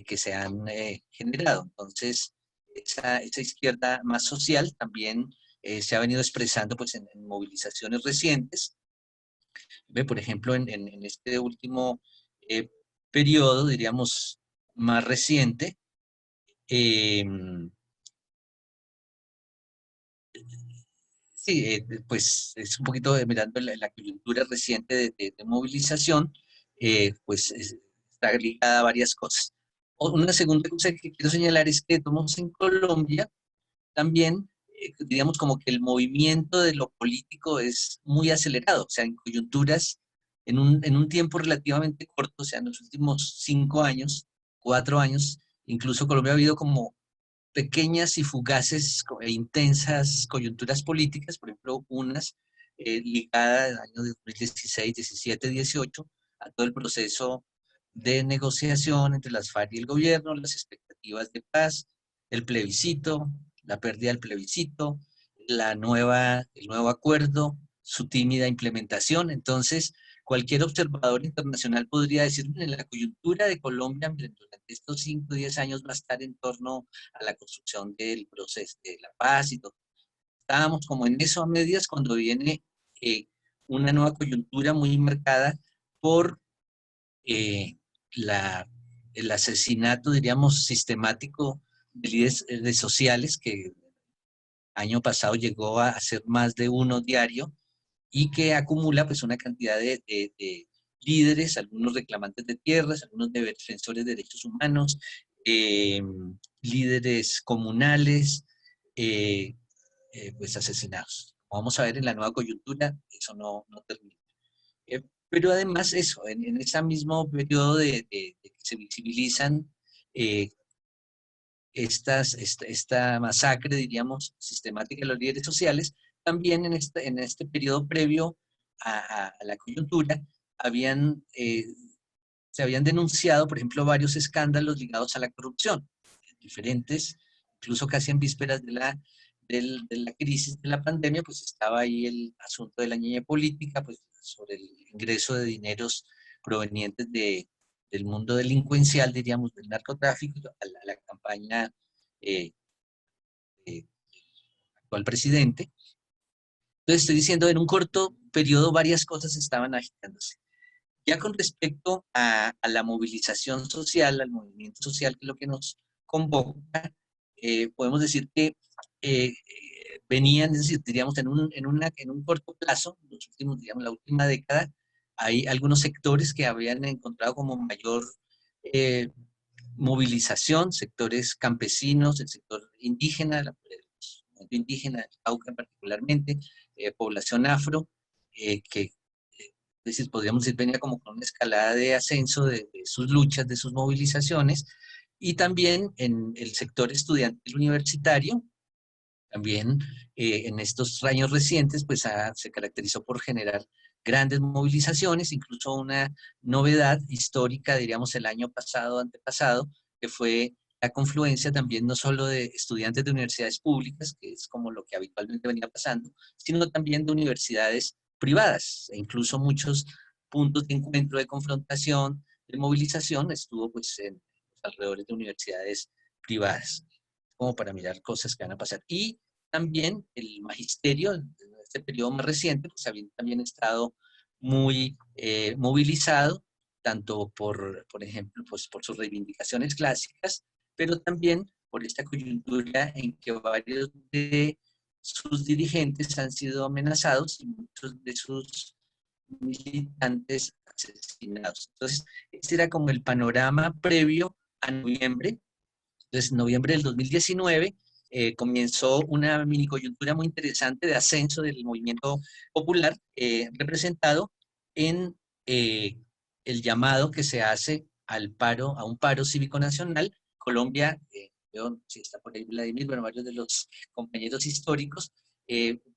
que se han generado. Entonces, esa izquierda más social también se ha venido expresando pues, en movilizaciones recientes. Ve, por ejemplo, en este último periodo, diríamos, más reciente, sí, pues es un poquito mirando la coyuntura reciente de movilización, pues está ligada a varias cosas. Una segunda cosa que quiero señalar es que tomamos en Colombia también, diríamos como que el movimiento de lo político es muy acelerado, o sea, en coyunturas, en un tiempo relativamente corto, o sea, en los últimos 5 años, 4 años, incluso Colombia ha habido como pequeñas y fugaces e intensas coyunturas políticas, por ejemplo, unas ligadas al año 2016, 17, 18, a todo el proceso de negociación entre las FARC y el gobierno, las expectativas de paz, el plebiscito, la pérdida del plebiscito, el nuevo acuerdo, su tímida implementación. Entonces, cualquier observador internacional podría decir, en la coyuntura de Colombia durante estos 5 o 10 años va a estar en torno a la construcción del proceso de la paz y todo. Estábamos como en eso a medias cuando viene una nueva coyuntura muy marcada por eh, el asesinato, diríamos, sistemático de líderes sociales que año pasado llegó a ser más de uno diario y que acumula pues una cantidad de líderes, algunos reclamantes de tierras, algunos defensores de derechos humanos, líderes comunales, pues asesinados. Como vamos a ver en la nueva coyuntura, eso no termina. Pero además eso, en ese mismo periodo de que se visibilizan esta masacre, diríamos, sistemática de los líderes sociales, también en este periodo previo a la coyuntura, se habían denunciado, por ejemplo, varios escándalos ligados a la corrupción, diferentes, incluso casi en vísperas de la crisis de la pandemia, pues estaba ahí el asunto de la ñeñe política, pues sobre el ingreso de dineros provenientes del mundo delincuencial, diríamos, del narcotráfico, a la campaña del actual presidente. Entonces estoy diciendo, en un corto periodo varias cosas estaban agitándose. Ya con respecto a la movilización social, al movimiento social, que es lo que nos convoca, podemos decir que venían, es decir, diríamos, en un corto plazo, los últimos, digamos, la última década, hay algunos sectores que habían encontrado como mayor movilización, sectores campesinos, el sector indígena, el movimiento indígena, el Cauca particularmente, población afro, que es decir, podríamos decir, venía como con una escalada de ascenso de sus luchas, de sus movilizaciones, y también en el sector estudiantil universitario, también en estos años recientes, pues se caracterizó por generar grandes movilizaciones, incluso una novedad histórica, diríamos el año pasado, antepasado, que fue la confluencia también no solo de estudiantes de universidades públicas, que es como lo que habitualmente venía pasando, sino también de universidades privadas, e incluso muchos puntos de encuentro, de confrontación, de movilización, estuvo pues en los alrededores de universidades privadas, como para mirar cosas que van a pasar. Y también el magisterio, en este periodo más reciente, pues había también estado muy movilizado, tanto por ejemplo, pues por sus reivindicaciones clásicas, pero también por esta coyuntura en que varios de sus dirigentes han sido amenazados y muchos de sus militantes asesinados. Entonces, este era como el panorama previo a noviembre. Entonces, en noviembre del 2019 comenzó una mini coyuntura muy interesante de ascenso del movimiento popular, representado en el llamado que se hace a un paro cívico nacional. Colombia, veo si está por ahí Vladimir, bueno, varios de los compañeros históricos,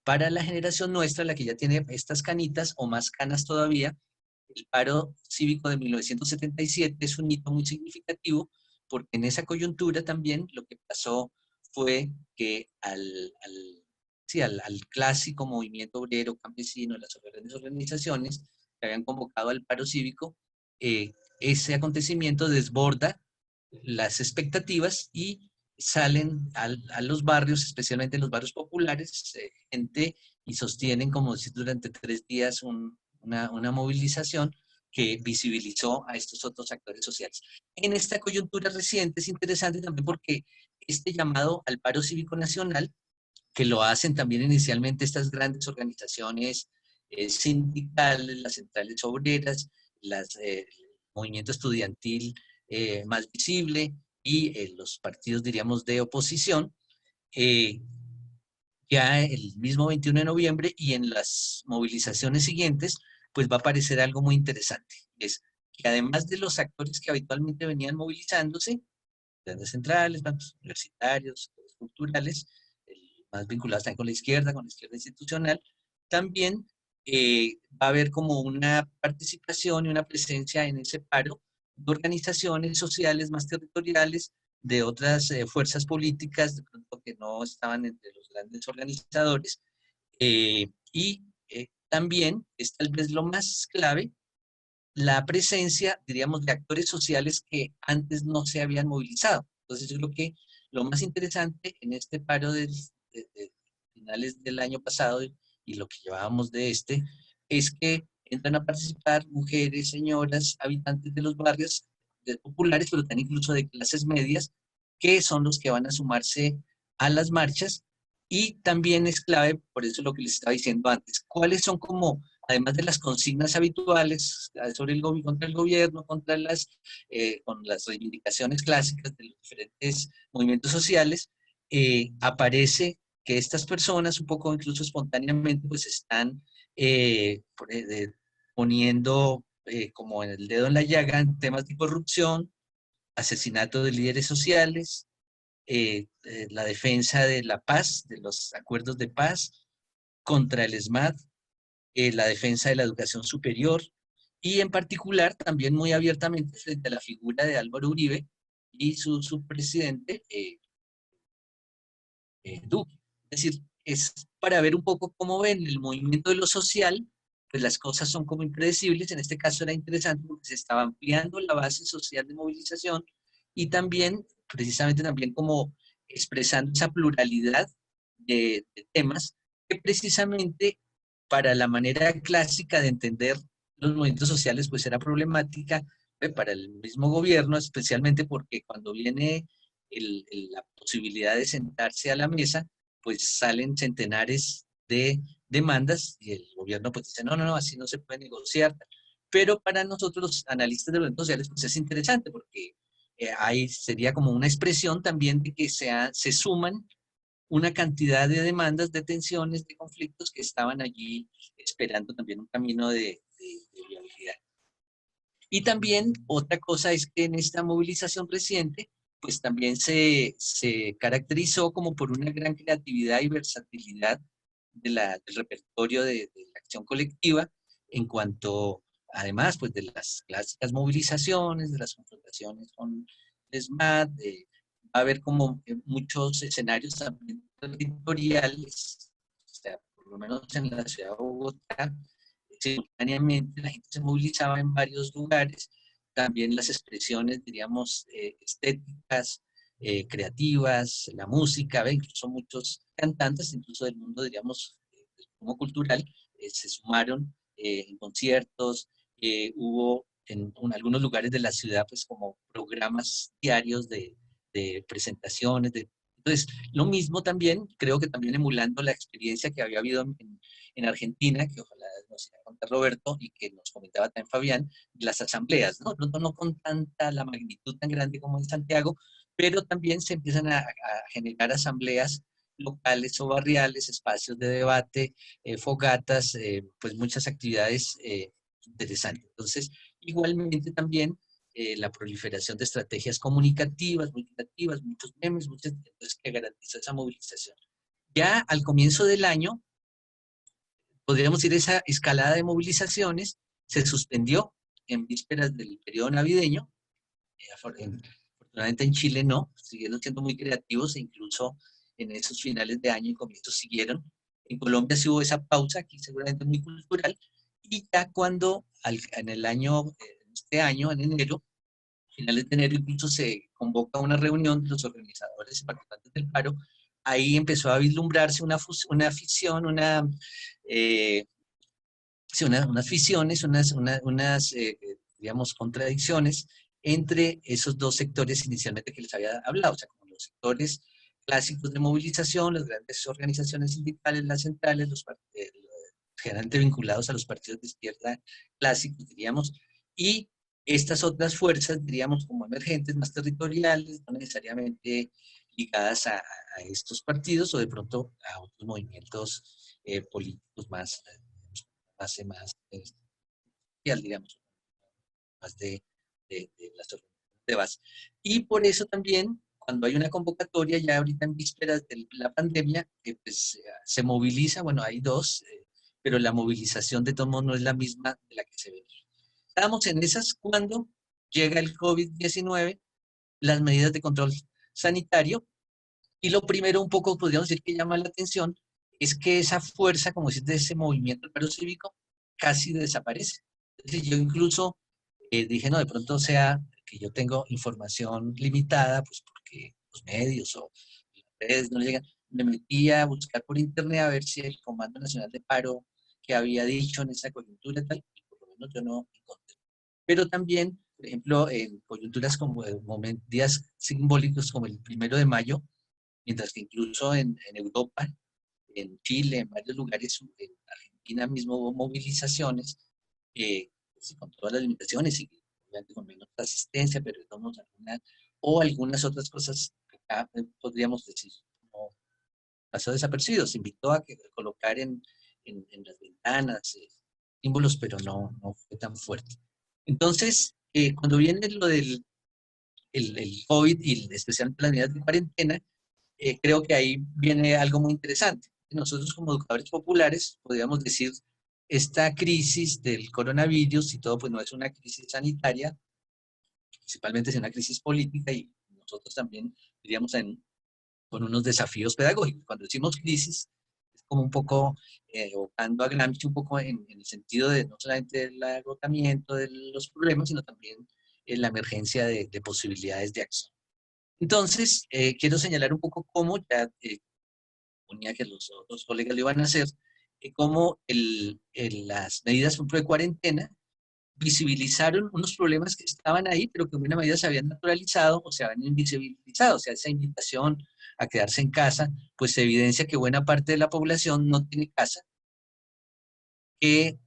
para la generación nuestra, la que ya tiene estas canitas o más canas todavía, el paro cívico de 1977 es un hito muy significativo, porque en esa coyuntura también lo que pasó fue que al clásico movimiento obrero campesino, las grandes organizaciones que habían convocado al paro cívico, ese acontecimiento desborda las expectativas y salen a los barrios, especialmente en los barrios populares, gente y sostienen, como decir, durante 3 días una movilización que visibilizó a estos otros actores sociales. En esta coyuntura reciente es interesante también porque este llamado al paro cívico nacional, que lo hacen también inicialmente estas grandes organizaciones sindicales, las centrales obreras, el movimiento estudiantil más visible y los partidos, diríamos, de oposición, ya el mismo 21 de noviembre y en las movilizaciones siguientes, pues va a aparecer algo muy interesante. Es que además de los actores que habitualmente venían movilizándose, grandes centrales, bancos universitarios, culturales, más vinculados también con la izquierda institucional, también va a haber como una participación y una presencia en ese paro de organizaciones sociales más territoriales, de otras fuerzas políticas, de pronto que no estaban entre los grandes organizadores, y también es tal vez lo más clave, la presencia, diríamos, de actores sociales que antes no se habían movilizado. Entonces yo creo que lo más interesante en este paro de finales del año pasado y lo que llevábamos de es que entran a participar mujeres, señoras, habitantes de los barrios populares, pero también incluso de clases medias, que son los que van a sumarse a las marchas. Y también es clave, por eso lo que les estaba diciendo antes, cuáles son como, además de las consignas habituales sobre contra el gobierno, con las reivindicaciones clásicas de los diferentes movimientos sociales, aparece que estas personas, un poco incluso espontáneamente, pues están poniendo como en el dedo en la llaga en temas de corrupción, asesinato de líderes sociales, la defensa de la paz, de los acuerdos de paz, contra el ESMAD, la defensa de la educación superior, y en particular también muy abiertamente frente a la figura de Álvaro Uribe y su presidente, Duque. Es decir, es para ver un poco cómo ven el movimiento de lo social, pues las cosas son como impredecibles. En este caso era interesante porque se estaba ampliando la base social de movilización y también, precisamente también como expresando esa pluralidad de temas que precisamente para la manera clásica de entender los movimientos sociales pues era problemática para el mismo gobierno, especialmente porque cuando viene la posibilidad de sentarse a la mesa, pues salen centenares de demandas y el gobierno pues dice, no, no, no, así no se puede negociar. Pero para nosotros los analistas de los movimientos sociales pues es interesante porque ahí sería como una expresión también de que se suman una cantidad de demandas, de tensiones, de conflictos que estaban allí esperando también un camino de viabilidad. Y también otra cosa es que en esta movilización reciente, pues también se caracterizó como por una gran creatividad y versatilidad del repertorio de la acción colectiva en cuanto, además, pues de las clásicas movilizaciones, de las confrontaciones con el SMAT, va a haber como muchos escenarios también territoriales, o sea, por lo menos en la ciudad de Bogotá, simultáneamente la gente se movilizaba en varios lugares, también las expresiones, diríamos, estéticas, creativas, la música, incluso muchos cantantes, incluso del mundo, diríamos, como cultural, se sumaron en conciertos, hubo en algunos lugares de la ciudad, pues como programas diarios de presentaciones, entonces, lo mismo también, creo que también emulando la experiencia que había habido en Argentina, que ojalá nos iba a contar Roberto y que nos comentaba también Fabián, las asambleas, ¿no? No con tanta la magnitud tan grande como en Santiago, pero también se empiezan a generar asambleas locales o barriales, espacios de debate, fogatas, pues muchas actividades interesantes. Entonces, igualmente también la proliferación de estrategias comunicativas, muy creativas, muchos memes, muchas cosas que garantizan esa movilización. Ya al comienzo del año, podríamos decir, esa escalada de movilizaciones se suspendió en vísperas del periodo navideño. Afortunadamente en Chile no, siguieron siendo muy creativos e incluso en esos finales de año y comienzos siguieron. En Colombia sí hubo esa pausa, aquí seguramente muy cultural, y ya cuando en el año, este año, en enero, finales de enero incluso se convoca una reunión de los organizadores y participantes del paro, ahí empezó a vislumbrarse una afición, unas fisiones, digamos, contradicciones entre esos dos sectores inicialmente que les había hablado, o sea, como los sectores clásicos de movilización, las grandes organizaciones sindicales, las centrales, generalmente vinculados a los partidos de izquierda clásicos, diríamos, y estas otras fuerzas, diríamos, como emergentes, más territoriales, no necesariamente ligadas a estos partidos o de pronto a otros movimientos políticos más digamos, más de las organizaciones de base. Y por eso también, cuando hay una convocatoria, ya ahorita en vísperas de la pandemia, pues, se moviliza, bueno, hay dos, pero la movilización de todos modos no es la misma de la que se ve. Estábamos en esas cuando llega el COVID-19, las medidas de control sanitario, y lo primero un poco, podríamos decir, que llama la atención, es que esa fuerza, como decir, de ese movimiento del paro cívico, casi desaparece. Entonces yo incluso dije, no, de pronto sea que yo tengo información limitada, pues porque los medios o las redes no llegan. Me metí a buscar por internet a ver si el Comando Nacional de Paro que había dicho en esa coyuntura y tal, y por lo menos yo no encontré. Pero también, por ejemplo, en coyunturas como días simbólicos como el 1 de mayo, mientras que incluso en Europa, en Chile, en varios lugares, en Argentina mismo hubo movilizaciones pues, con todas las limitaciones y obviamente con menos asistencia, pero algunas otras cosas que acá podríamos decir, como pasó desapercibido. Se invitó a colocar en las ventanas símbolos, pero no fue tan fuerte. Entonces, cuando viene lo del el COVID y especialmente las medidas de cuarentena, creo que ahí viene algo muy interesante. Nosotros como educadores populares podríamos decir, esta crisis del coronavirus y todo, pues no es una crisis sanitaria, principalmente es una crisis política y nosotros también diríamos con unos desafíos pedagógicos. Cuando decimos crisis, es como un poco evocando a Gramsci un poco en el sentido de no solamente el agotamiento de los problemas, sino también la emergencia de posibilidades de acción. Entonces, quiero señalar un poco cómo, ya ponía que los otros colegas lo iban a hacer, cómo las medidas, por ejemplo, de cuarentena visibilizaron unos problemas que estaban ahí, pero que en buena medida se habían naturalizado o se habían invisibilizado. O sea, esa invitación a quedarse en casa, pues se evidencia que buena parte de la población no tiene casa, que,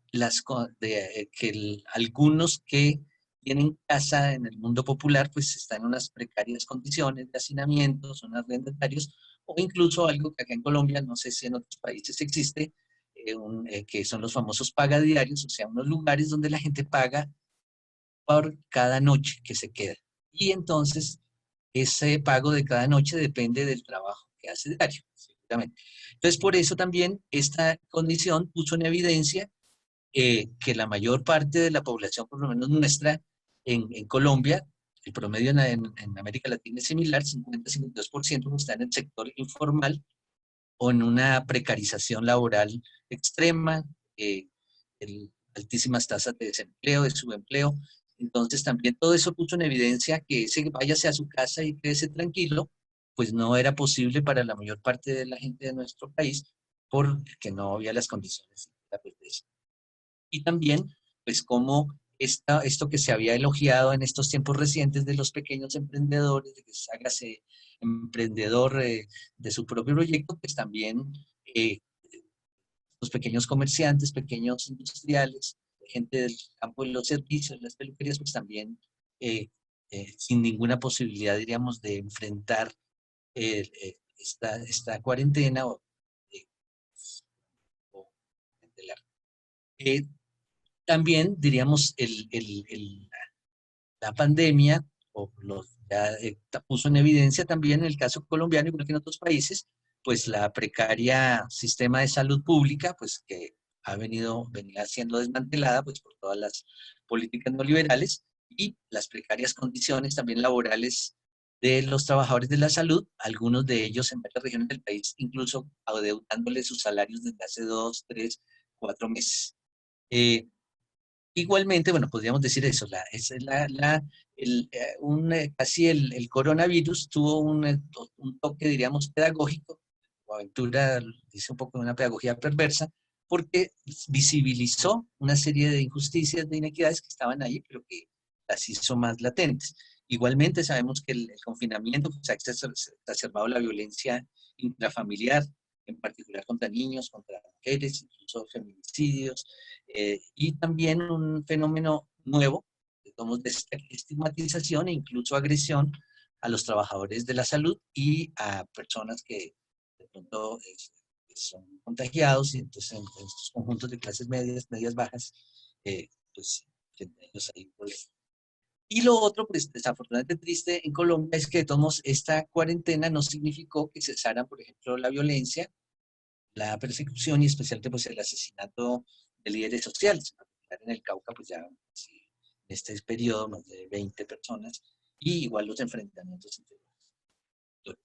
algunos que tienen casa en el mundo popular, pues están en unas precarias condiciones de hacinamiento, son arrendatarios, o incluso algo que acá en Colombia, no sé si en otros países existe, que son los famosos pagadiarios, o sea, unos lugares donde la gente paga por cada noche que se queda. Y entonces, ese pago de cada noche depende del trabajo que hace diario, seguramente. Entonces, por eso también esta condición puso en evidencia que la mayor parte de la población, por lo menos nuestra, en Colombia, el promedio en América Latina es similar, 50-52% está en el sector informal o en una precarización laboral extrema, altísimas tasas de desempleo, de subempleo. Entonces también todo eso puso en evidencia que ese váyase a su casa y quédese tranquilo, pues no era posible para la mayor parte de la gente de nuestro país porque no había las condiciones para eso. Y también, pues como esto que se había elogiado en estos tiempos recientes de los pequeños emprendedores, de que se hágase emprendedor de su propio proyecto, pues también los pequeños comerciantes, pequeños industriales, gente del campo de los servicios, las peluquerías, pues también sin ninguna posibilidad, diríamos, de enfrentar esta cuarentena o también, diríamos, la pandemia ya, puso en evidencia también en el caso colombiano, igual que en otros países, pues la precaria sistema de salud pública, pues que venía siendo desmantelada pues por todas las políticas neoliberales y las precarias condiciones también laborales de los trabajadores de la salud, algunos de ellos en varias regiones del país, incluso adeudándoles sus salarios desde hace 2, 3, 4 meses. Igualmente, bueno, podríamos decir eso, casi el coronavirus tuvo un toque, diríamos, pedagógico, o Aventura dice un poco de una pedagogía perversa, porque visibilizó una serie de injusticias, de inequidades que estaban ahí, pero que las hizo más latentes. Igualmente sabemos que el confinamiento pues, ha exacerbado la violencia intrafamiliar, en particular contra niños, contra mujeres, incluso feminicidios, y también un fenómeno nuevo, de estigmatización e incluso agresión a los trabajadores de la salud y a personas que de pronto son contagiados y entonces en estos conjuntos de clases medias bajas, pues ellos hay problemas. Y lo otro, pues desafortunadamente triste en Colombia es que de todos modos esta cuarentena no significó que cesara, por ejemplo, la violencia, la persecución y especialmente pues el asesinato de líderes sociales. En el Cauca, pues ya en este periodo más de 20 personas y igual los enfrentamientos entre los.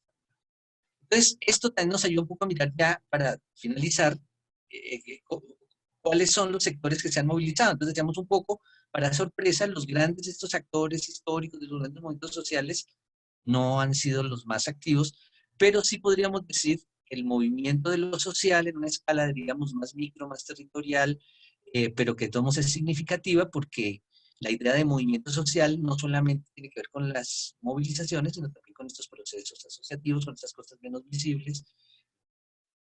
Entonces, esto también nos ayuda un poco a mirar ya para finalizar cuáles son los sectores que se han movilizado. Entonces, decíamos un poco, para sorpresa, estos actores históricos de los grandes movimientos sociales no han sido los más activos, pero sí podríamos decir que el movimiento de lo social en una escala, diríamos, más micro, más territorial, pero que de todos modos es significativa porque la idea de movimiento social no solamente tiene que ver con las movilizaciones, sino también con estos procesos asociativos, con estas cosas menos visibles.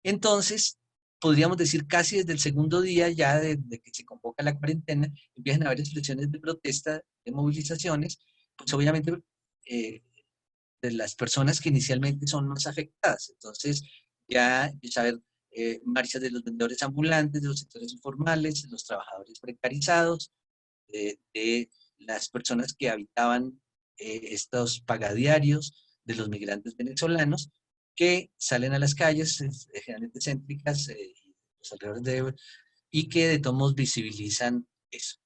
Entonces, podríamos decir casi desde el segundo día ya de que se convoca la cuarentena, empiezan a haber expresiones de protesta, de movilizaciones, pues obviamente de las personas que inicialmente son más afectadas. Entonces, ya empieza a haber marchas de los vendedores ambulantes, de los sectores informales, de los trabajadores precarizados, de las personas que habitaban estos pagadiarios, de los migrantes venezolanos, que salen a las calles, generalmente céntricas, los alrededores y que de todos modos visibilizan eso.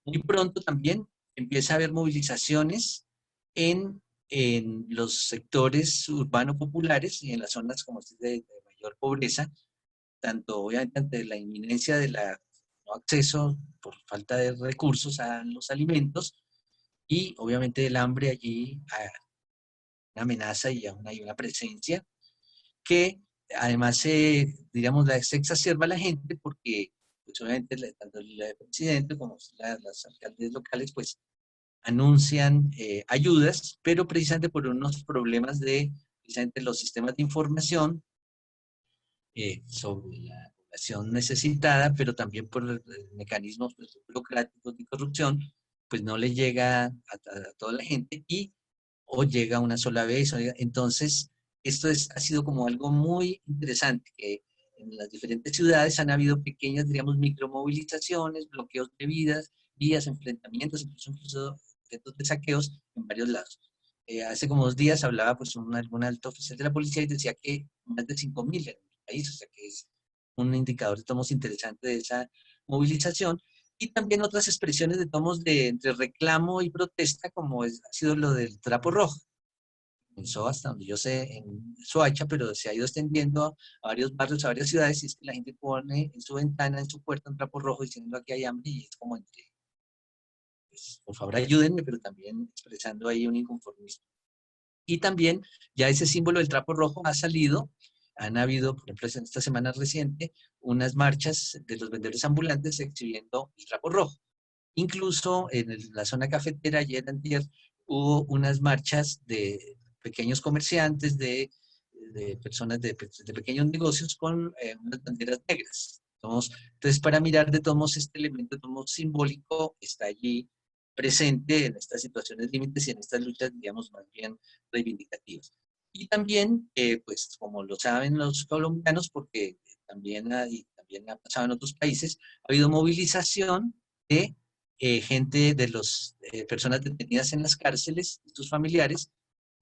Muy pronto también empieza a haber movilizaciones en los sectores urbanos populares y en las zonas como de mayor pobreza, tanto obviamente ante la inminencia de la no acceso por falta de recursos a los alimentos y obviamente el hambre allí a una amenaza y a una presencia que además digamos, se exacerba a la gente porque pues obviamente tanto el presidente como las alcaldes locales pues anuncian ayudas, pero precisamente por unos problemas de precisamente los sistemas de información sobre la población necesitada, pero también por mecanismos pues, burocráticos de corrupción, pues no le llega a toda la gente y o llega una sola vez. Entonces, esto ha sido como algo muy interesante, que en las diferentes ciudades han habido pequeñas, digamos, micromovilizaciones, bloqueos de vías, enfrentamientos, incluso intentos de saqueos en varios lados. Hace como 2 días hablaba pues algún alto oficial de la policía y decía que más de 5.000 en el país, o sea que es un indicador de tomos interesante de esa movilización. Y también otras expresiones de tomos entre reclamo y protesta, como ha sido lo del trapo rojo. Comenzó hasta donde yo sé en Soacha, pero se ha ido extendiendo a varios barrios, a varias ciudades, y es que la gente pone en su ventana, en su puerta, un trapo rojo diciendo aquí hay hambre, y es como entre, pues, por favor ayúdenme, pero también expresando ahí un inconformismo. Y también ya ese símbolo del trapo rojo ha salido, han habido, por ejemplo, en esta semana reciente, unas marchas de los vendedores ambulantes exhibiendo el trapo rojo. Incluso en la zona cafetera, ayer antier, hubo unas marchas de pequeños comerciantes, de personas de pequeños negocios con unas banderas negras. Entonces, para mirar de todos este elemento, de todos simbólico, está allí presente en estas situaciones límites y en estas luchas, digamos, más bien reivindicativas. Y también, pues como lo saben los colombianos, porque también ha pasado en otros países, ha habido movilización de gente de las personas detenidas en las cárceles, sus familiares,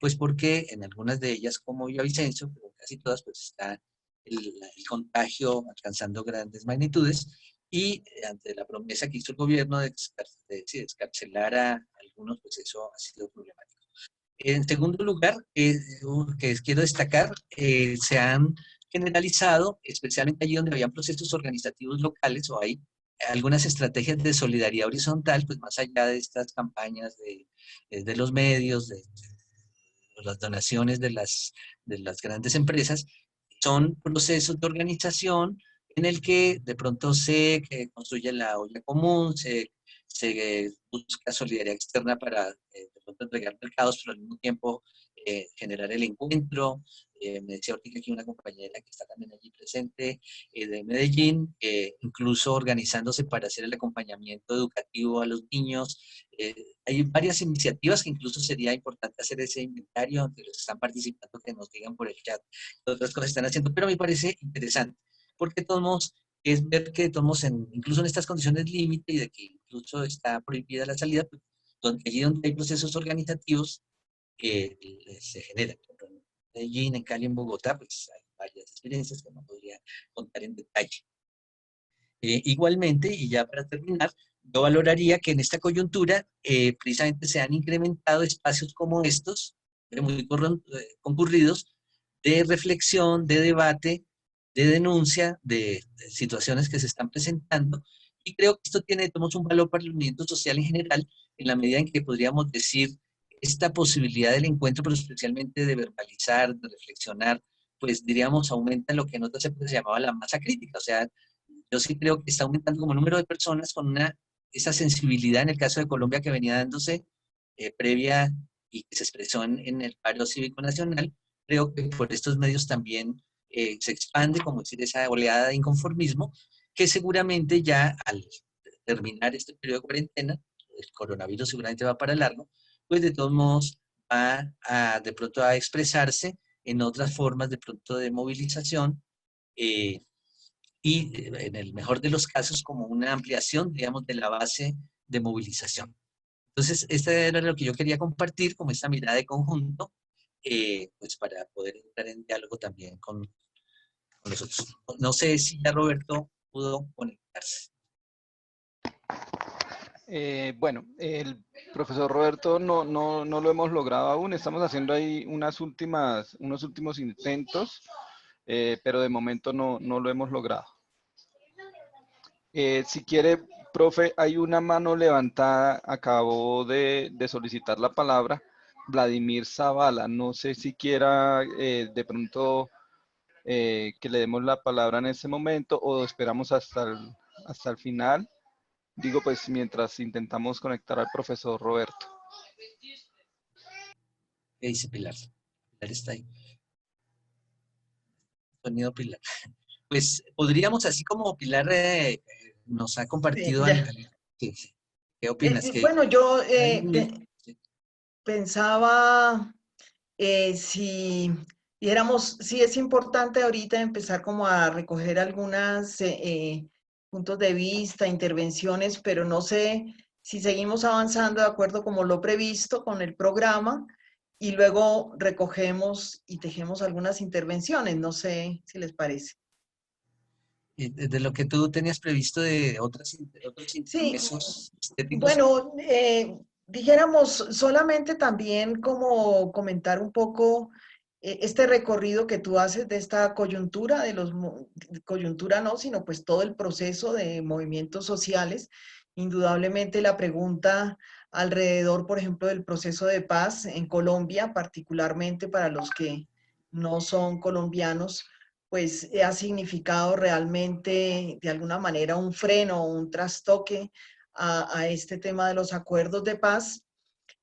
pues porque en algunas de ellas, como Villavicencio, pero en casi todas, pues está el contagio alcanzando grandes magnitudes, y ante la promesa que hizo el gobierno de descarcelar a algunos, pues eso ha sido problemático. En segundo lugar, que quiero destacar, se han generalizado, especialmente allí donde habían procesos organizativos locales o hay algunas estrategias de solidaridad horizontal, pues más allá de estas campañas de los medios, de las donaciones de las grandes empresas, son procesos de organización en el que de pronto se construye la olla común, se busca solidaridad externa para de pronto entregar mercados, pero al mismo tiempo generar el encuentro. Me decía ahorita aquí una compañera que está también allí presente de Medellín, incluso organizándose para hacer el acompañamiento educativo a los niños. Hay varias iniciativas que incluso sería importante hacer ese inventario de los que están participando, que nos digan por el chat qué otras cosas están haciendo, pero me parece interesante, porque todos es ver que todos incluso en estas condiciones límite y de que incluso está prohibida la salida, pues, allí donde hay procesos organizativos que se generan. En Medellín, en Cali, en Bogotá, pues hay varias experiencias que no podría contar en detalle. Igualmente, y ya para terminar, yo valoraría que en esta coyuntura precisamente se han incrementado espacios como estos, muy concurridos, de reflexión, de debate, de denuncia de situaciones que se están presentando. Y creo que esto tomamos un valor para el movimiento social en general, en la medida en que podríamos decir esta posibilidad del encuentro, pero especialmente de verbalizar, de reflexionar, pues diríamos aumenta lo que en otras épocas se llamaba la masa crítica. O sea, yo sí creo que está aumentando como número de personas con esa sensibilidad en el caso de Colombia que venía dándose previa y que se expresó en el paro cívico nacional. Creo que por estos medios también se expande, como decir, esa oleada de inconformismo que seguramente ya al terminar este periodo de cuarentena, el coronavirus seguramente va para largo, pues de todos modos va de pronto a expresarse en otras formas de pronto de movilización, y en el mejor de los casos como una ampliación, digamos, de la base de movilización. Entonces, este era lo que yo quería compartir, como esta mirada de conjunto, pues para poder entrar en diálogo también con los otros. No sé si ya Roberto pudo conectarse. Bueno, el profesor Roberto no lo hemos logrado aún. Estamos haciendo ahí unos últimos intentos, pero de momento no lo hemos logrado. Si quiere, profe, hay una mano levantada. Acabo de solicitar la palabra. Vladimir Zavala. No sé si quiera de pronto que le demos la palabra en ese momento o esperamos hasta el final. Digo, pues mientras intentamos conectar al profesor Roberto. ¿Qué dice Pilar? Pilar está ahí. Sonido Pilar. Pues podríamos, así como Pilar nos ha compartido. Ya. Sí. ¿Qué opinas? Bueno, yo Sí. pensaba si viéramos, sí es importante ahorita empezar como a recoger algunos puntos de vista, intervenciones, pero no sé si seguimos avanzando de acuerdo como lo previsto con el programa y luego recogemos y tejemos algunas intervenciones, no sé si les parece. De lo que tú tenías previsto de otros Sí, ingresos estéticos. bueno, dijéramos solamente también como comentar un poco este recorrido que tú haces de esta coyuntura, coyuntura no, sino pues todo el proceso de movimientos sociales. Indudablemente la pregunta alrededor, por ejemplo, del proceso de paz en Colombia, particularmente para los que no son colombianos, pues ha significado realmente de alguna manera un freno, un trastoque a este tema de los acuerdos de paz.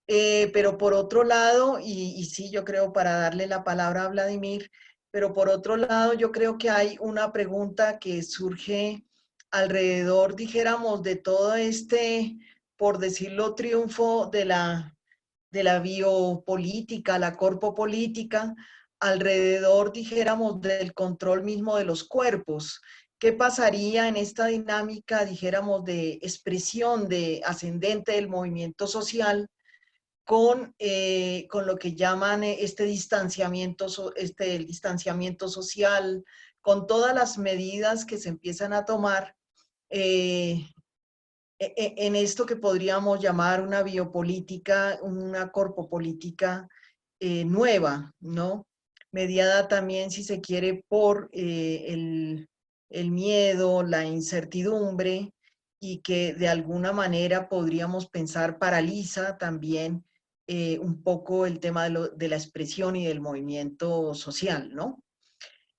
Pero por otro lado, y sí, yo creo para darle la palabra a Vladimir, pero por otro lado, yo creo que hay una pregunta que surge alrededor, dijéramos, de todo este, por decirlo, triunfo de la biopolítica, la corpopolítica, alrededor, dijéramos, del control mismo de los cuerpos. ¿Qué pasaría en esta dinámica, dijéramos, de expresión de ascendente del movimiento social con lo que llaman el distanciamiento social, con todas las medidas que se empiezan a tomar en esto que podríamos llamar una biopolítica, una corpopolítica nueva, ¿no? Mediada también, si se quiere, por el miedo, la incertidumbre, y que de alguna manera podríamos pensar paraliza también un poco el tema de la expresión y del movimiento social, ¿no?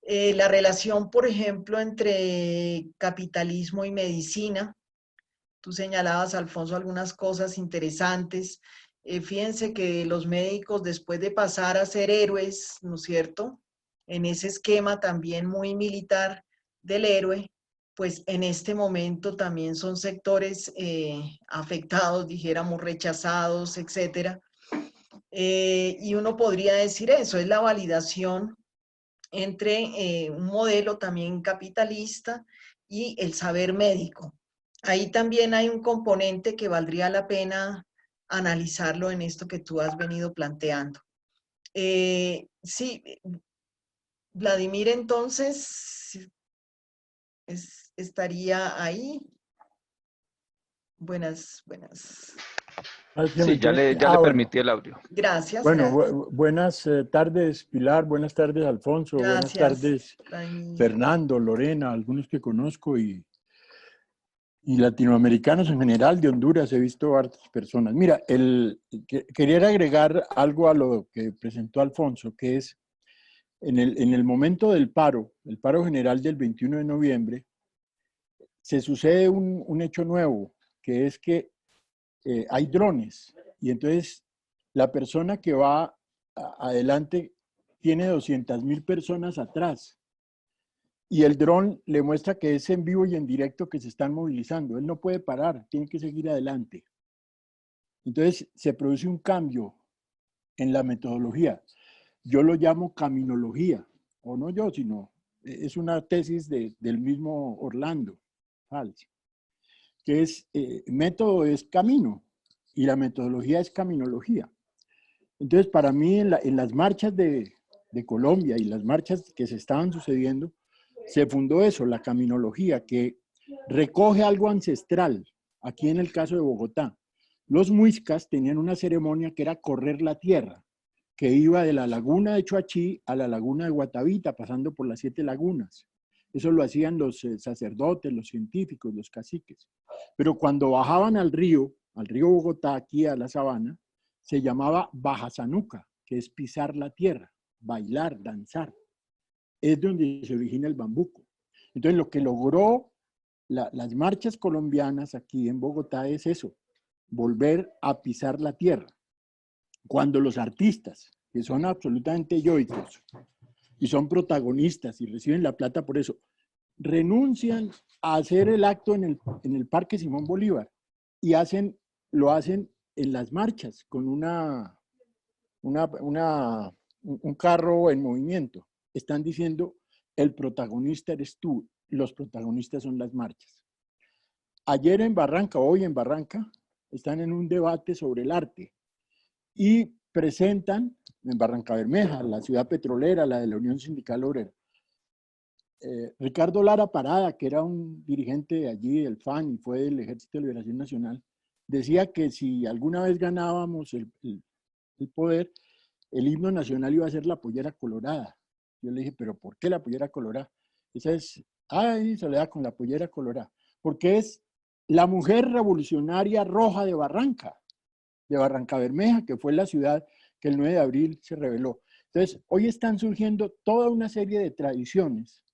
La relación, por ejemplo, entre capitalismo y medicina. Tú señalabas, Alfonso, algunas cosas interesantes. Fíjense que los médicos, después de pasar a ser héroes, ¿no es cierto? En ese esquema también muy militar del héroe, pues en este momento también son sectores afectados, dijéramos, rechazados, etcétera. Y uno podría decir eso, es la validación entre un modelo también capitalista y el saber médico. Ahí también hay un componente que valdría la pena analizarlo en esto que tú has venido planteando. Sí, Vladimir, entonces, estaría ahí. Buenas. Sí, ya le Bueno. permití el audio. Gracias, Bueno, gracias. buenas tardes, Pilar, buenas tardes, Alfonso, buenas Gracias, tardes, Vladimir. Fernando, Lorena, algunos que conozco y latinoamericanos en general, de Honduras he visto hartas personas. Mira, quería agregar algo a lo que presentó Alfonso, que es en el momento del paro, el paro general del 21 de noviembre, se sucede un hecho nuevo, que es que hay drones y entonces la persona que va adelante tiene 200.000 personas atrás y el dron le muestra que es en vivo y en directo que se están movilizando. Él no puede parar, tiene que seguir adelante. Entonces se produce un cambio en la metodología. yo lo llamo caminología, o no yo, sino es una tesis del mismo Orlando Fals, que es, método es camino y la metodología es caminología. Entonces, para mí, en las marchas de Colombia y las marchas que se estaban sucediendo, se fundó eso, la caminología, que recoge algo ancestral. Aquí en el caso de Bogotá, los muiscas tenían una ceremonia que era correr la tierra, que iba de la laguna de Choachí a la laguna de Guatavita, pasando por las 7 lagunas. Eso lo hacían los sacerdotes, los científicos, los caciques. Pero cuando bajaban al río Bogotá, aquí a la sabana, se llamaba bajasanuca, que es pisar la tierra, bailar, danzar. Es donde se origina el bambuco. Entonces, lo que logró las marchas colombianas aquí en Bogotá es eso, volver a pisar la tierra. Cuando los artistas, que son absolutamente yoicos y son protagonistas y reciben la plata por eso, renuncian a hacer el acto en el Parque Simón Bolívar y lo hacen en las marchas con un carro en movimiento. Están diciendo, el protagonista eres tú, los protagonistas son las marchas. Ayer en Barranca, hoy en Barranca, están en un debate sobre el arte y presentan en Barranca Bermeja, la ciudad petrolera, la de la Unión Sindical Obrera, Ricardo Lara Parada, que era un dirigente de allí, del FAN, y fue del Ejército de Liberación Nacional, decía que si alguna vez ganábamos el poder, el himno nacional iba a ser la pollera colorada. Yo le dije, ¿pero por qué la pollera colorada? Esa es, ay, Soledad, con la pollera colorada. Porque es la mujer revolucionaria roja de Barranca Bermeja, que fue la ciudad que el 9 de abril se rebeló. Entonces, hoy están surgiendo toda una serie de tradiciones,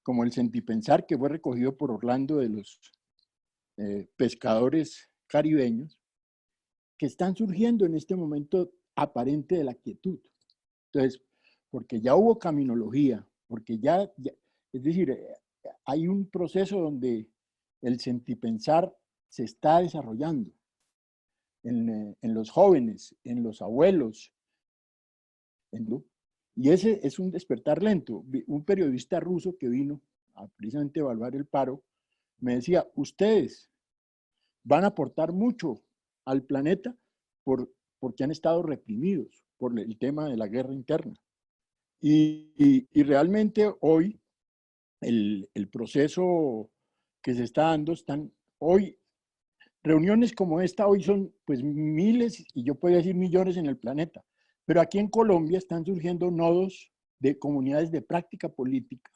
como el sentipensar, que fue recogido por Orlando de los pescadores caribeños, que están surgiendo en este momento aparente de la quietud. Entonces, porque ya hubo caminología, porque es decir, hay un proceso donde el sentipensar se está desarrollando en los jóvenes, en los abuelos, y ese es un despertar lento. Un periodista ruso que vino a precisamente evaluar el paro, me decía, ustedes van a aportar mucho al planeta porque han estado reprimidos por el tema de la guerra interna. Y realmente hoy el proceso que se está dando, hoy, reuniones como esta hoy son pues miles y yo puedo decir millones en el planeta, pero aquí en Colombia están surgiendo nodos de comunidades de práctica política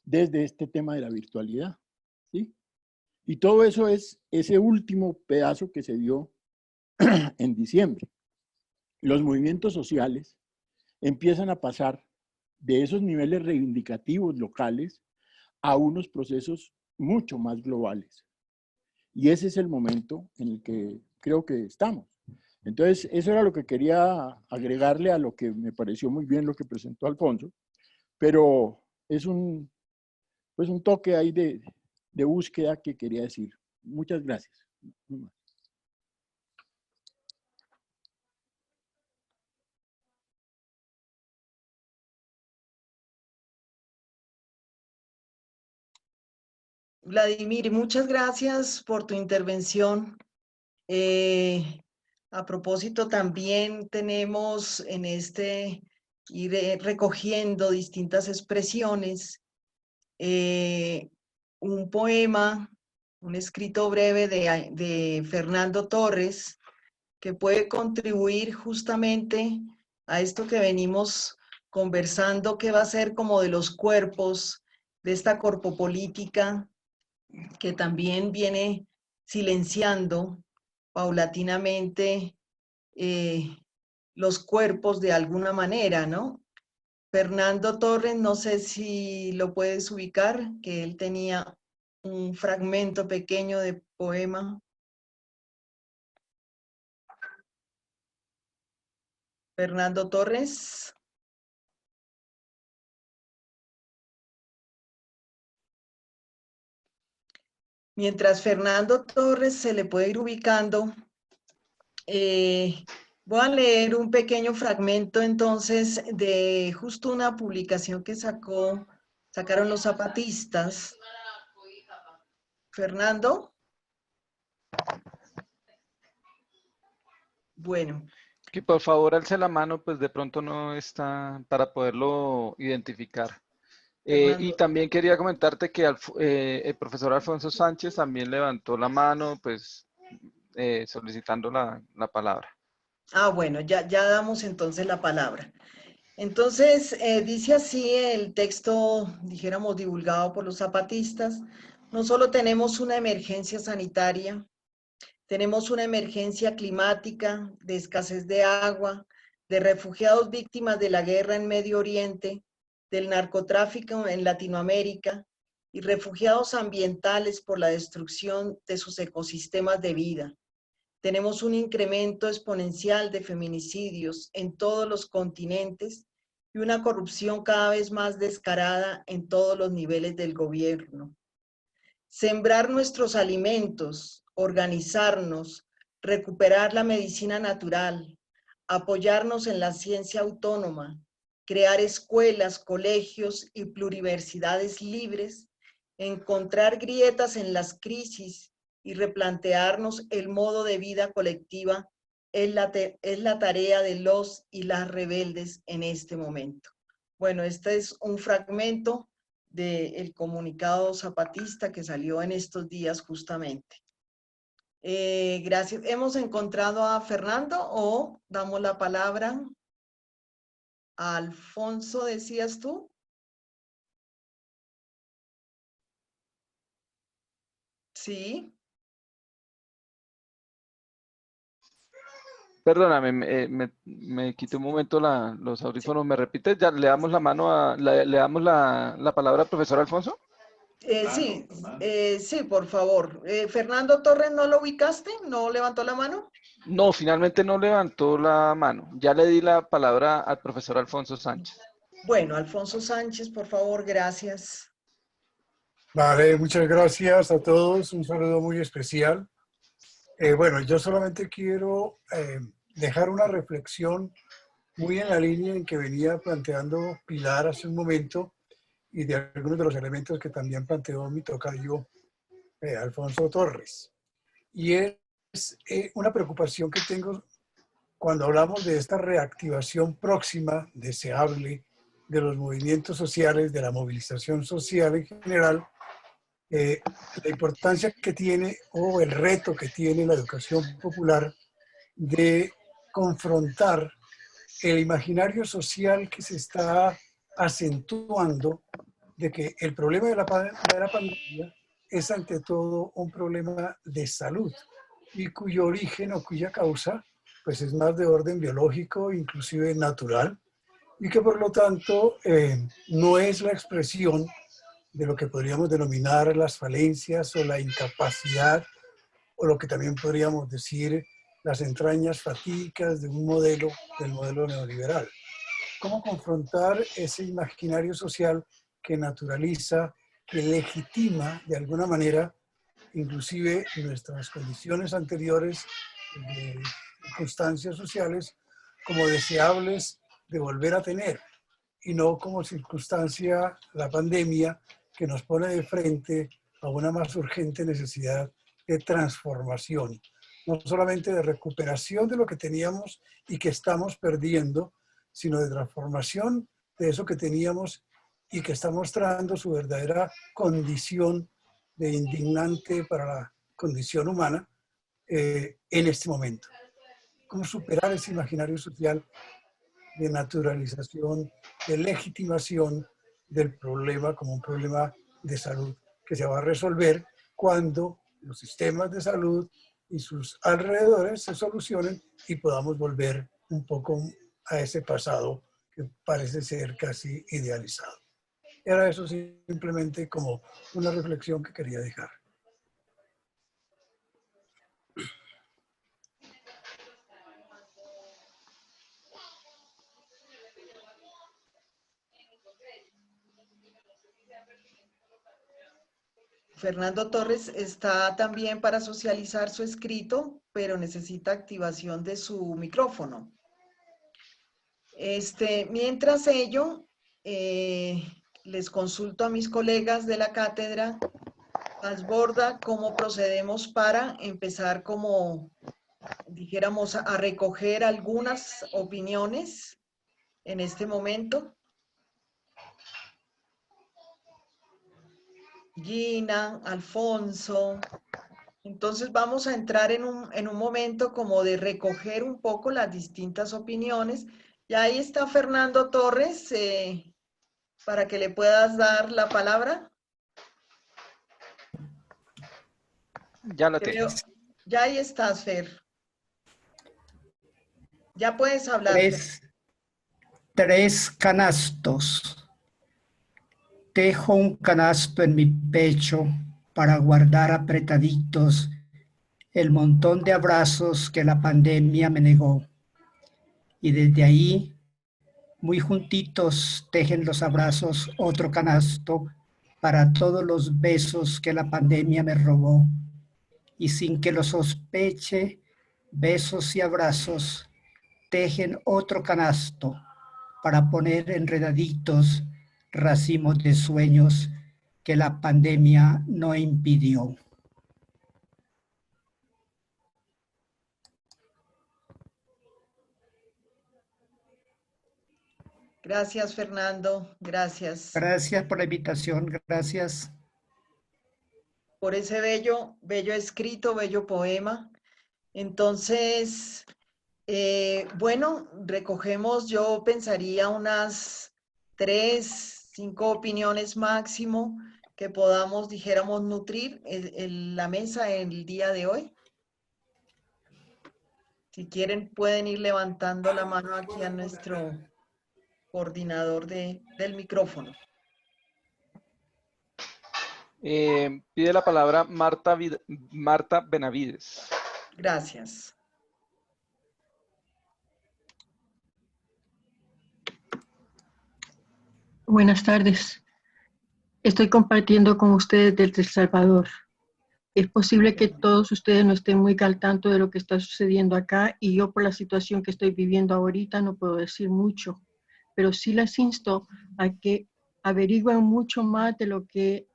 desde este tema de la virtualidad, ¿sí? Y todo eso es ese último pedazo que se dio en diciembre. Los movimientos sociales empiezan a pasar de esos niveles reivindicativos locales a unos procesos mucho más globales. Y ese es el momento en el que creo que estamos. Entonces, eso era lo que quería agregarle a lo que me pareció muy bien lo que presentó Alfonso, pero es pues un toque ahí de búsqueda que quería decir. Muchas gracias. Vladimir, muchas gracias por tu intervención. A propósito, también tenemos en ir recogiendo distintas expresiones, un poema, un escrito breve de Fernando Torres, que puede contribuir justamente a esto que venimos conversando, que va a ser como de los cuerpos, de esta corpopolítica que también viene silenciando paulatinamente los cuerpos de alguna manera, ¿no? Fernando Torres, no sé si lo puedes ubicar, que él tenía un fragmento pequeño de poema. Fernando Torres. Mientras Fernando Torres se le puede ir ubicando, Voy a leer un pequeño fragmento entonces de justo una publicación que sacaron los zapatistas. Fernando. Bueno. Que por favor alce la mano, pues de pronto no está para poderlo identificar. Y también quería comentarte que el profesor Alfonso Sánchez también levantó la mano, pues solicitando la palabra. Ah, bueno, ya damos entonces la palabra. Entonces, dice así el texto, dijéramos, divulgado por los zapatistas. No solo tenemos una emergencia sanitaria, tenemos una emergencia climática, de escasez de agua, de refugiados víctimas de la guerra en Medio Oriente, del narcotráfico en Latinoamérica y refugiados ambientales por la destrucción de sus ecosistemas de vida. Tenemos un incremento exponencial de feminicidios en todos los continentes y una corrupción cada vez más descarada en todos los niveles del gobierno. Sembrar nuestros alimentos, organizarnos, recuperar la medicina natural, apoyarnos en la ciencia autónoma, crear escuelas, colegios y pluriversidades libres, encontrar grietas en las crisis y replantearnos el modo de vida colectiva es la tarea de los y las rebeldes en este momento. Bueno, este es un fragmento del comunicado zapatista que salió en estos días justamente. Gracias. ¿Hemos encontrado a Fernando o damos la palabra a Alfonso, decías tú? Sí. Perdóname, me quité un momento los audífonos. ¿Me repites? Ya le damos la mano le damos la palabra al profesor Alfonso. Sí, sí, por favor. Fernando Torres, ¿no lo ubicaste? ¿No levantó la mano? No, finalmente no levantó la mano. Ya le di la palabra al profesor Alfonso Sánchez. Bueno, Alfonso Sánchez, por favor, gracias. Vale, muchas gracias a todos. Un saludo muy especial. Bueno, yo solamente quiero dejar una reflexión muy en la línea en que venía planteando Pilar hace un momento y de algunos de los elementos que también planteó mi tocayo Alfonso Torres. Y es una preocupación que tengo cuando hablamos de esta reactivación próxima, deseable, de los movimientos sociales, de la movilización social en general, la importancia que tiene o el reto que tiene la educación popular de confrontar el imaginario social que se está acentuando de que el problema de la pandemia es ante todo un problema de salud y cuyo origen o cuya causa pues es más de orden biológico, inclusive natural, y que por lo tanto no es la expresión de lo que podríamos denominar las falencias o la incapacidad, o lo que también podríamos decir las entrañas fatídicas de un modelo, del modelo neoliberal. ¿Cómo confrontar ese imaginario social que naturaliza, que legitima de alguna manera, inclusive nuestras condiciones anteriores de circunstancias sociales, como deseables de volver a tener, y no como circunstancia la pandemia que nos pone de frente a una más urgente necesidad de transformación, no solamente de recuperación de lo que teníamos y que estamos perdiendo, sino de transformación de eso que teníamos y que está mostrando su verdadera condición de indignante para la condición humana en este momento. ¿Cómo superar ese imaginario social de naturalización, de legitimación del problema como un problema de salud que se va a resolver cuando los sistemas de salud y sus alrededores se solucionen y podamos volver un poco a ese pasado que parece ser casi idealizado? Era eso simplemente como una reflexión que quería dejar. Fernando Torres está también para socializar su escrito, pero necesita activación de su micrófono. Mientras ello, les consulto a mis colegas de la cátedra Falsborda cómo procedemos para empezar, como dijéramos, a recoger algunas opiniones en este momento. Gina, Alfonso. Entonces vamos a entrar en un momento como de recoger un poco las distintas opiniones. Y ahí está Fernando Torres, para que le puedas dar la palabra. Ya la tengo. Ya ahí estás, Fer. Ya puedes hablar. Tres canastos. Tejo un canasto en mi pecho para guardar apretaditos el montón de abrazos que la pandemia me negó. Y desde ahí, muy juntitos, tejen los abrazos otro canasto para todos los besos que la pandemia me robó. Y sin que lo sospeche, besos y abrazos tejen otro canasto para poner enredaditos racimos de sueños que la pandemia no impidió. Gracias, Fernando. Gracias. Gracias por la invitación. Gracias. Por ese bello escrito, bello poema. Entonces, bueno, recogemos, yo pensaría unas 3, 5 opiniones máximo que podamos, dijéramos, nutrir la mesa el día de hoy. Si quieren, pueden ir levantando la mano aquí a nuestro coordinador del micrófono. Pide la palabra Marta Benavides. Gracias. Buenas tardes. Estoy compartiendo con ustedes desde El Salvador. Es posible que todos ustedes no estén muy al tanto de lo que está sucediendo acá y yo por la situación que estoy viviendo ahorita no puedo decir mucho, pero sí les insto a que averigüen mucho más de lo que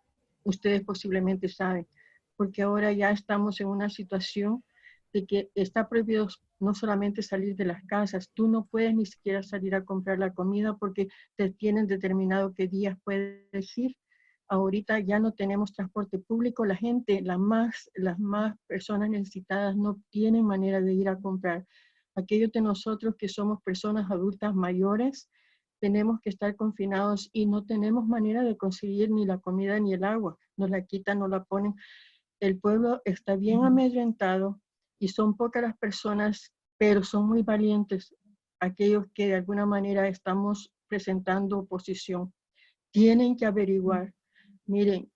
ustedes posiblemente saben, porque ahora ya estamos en una situación de que está prohibido no solamente salir de las casas, tú no puedes ni siquiera salir a comprar la comida porque te tienen determinado qué días puedes ir. Ahorita ya no tenemos transporte público, la gente, las más personas necesitadas no tienen manera de ir a comprar. Aquellos de nosotros que somos personas adultas mayores, tenemos que estar confinados y no tenemos manera de conseguir ni la comida ni el agua. Nos la quitan, nos la ponen. El pueblo está bien amedrentado y son pocas las personas, pero son muy valientes aquellos que de alguna manera estamos presentando oposición. Tienen que averiguar. Miren,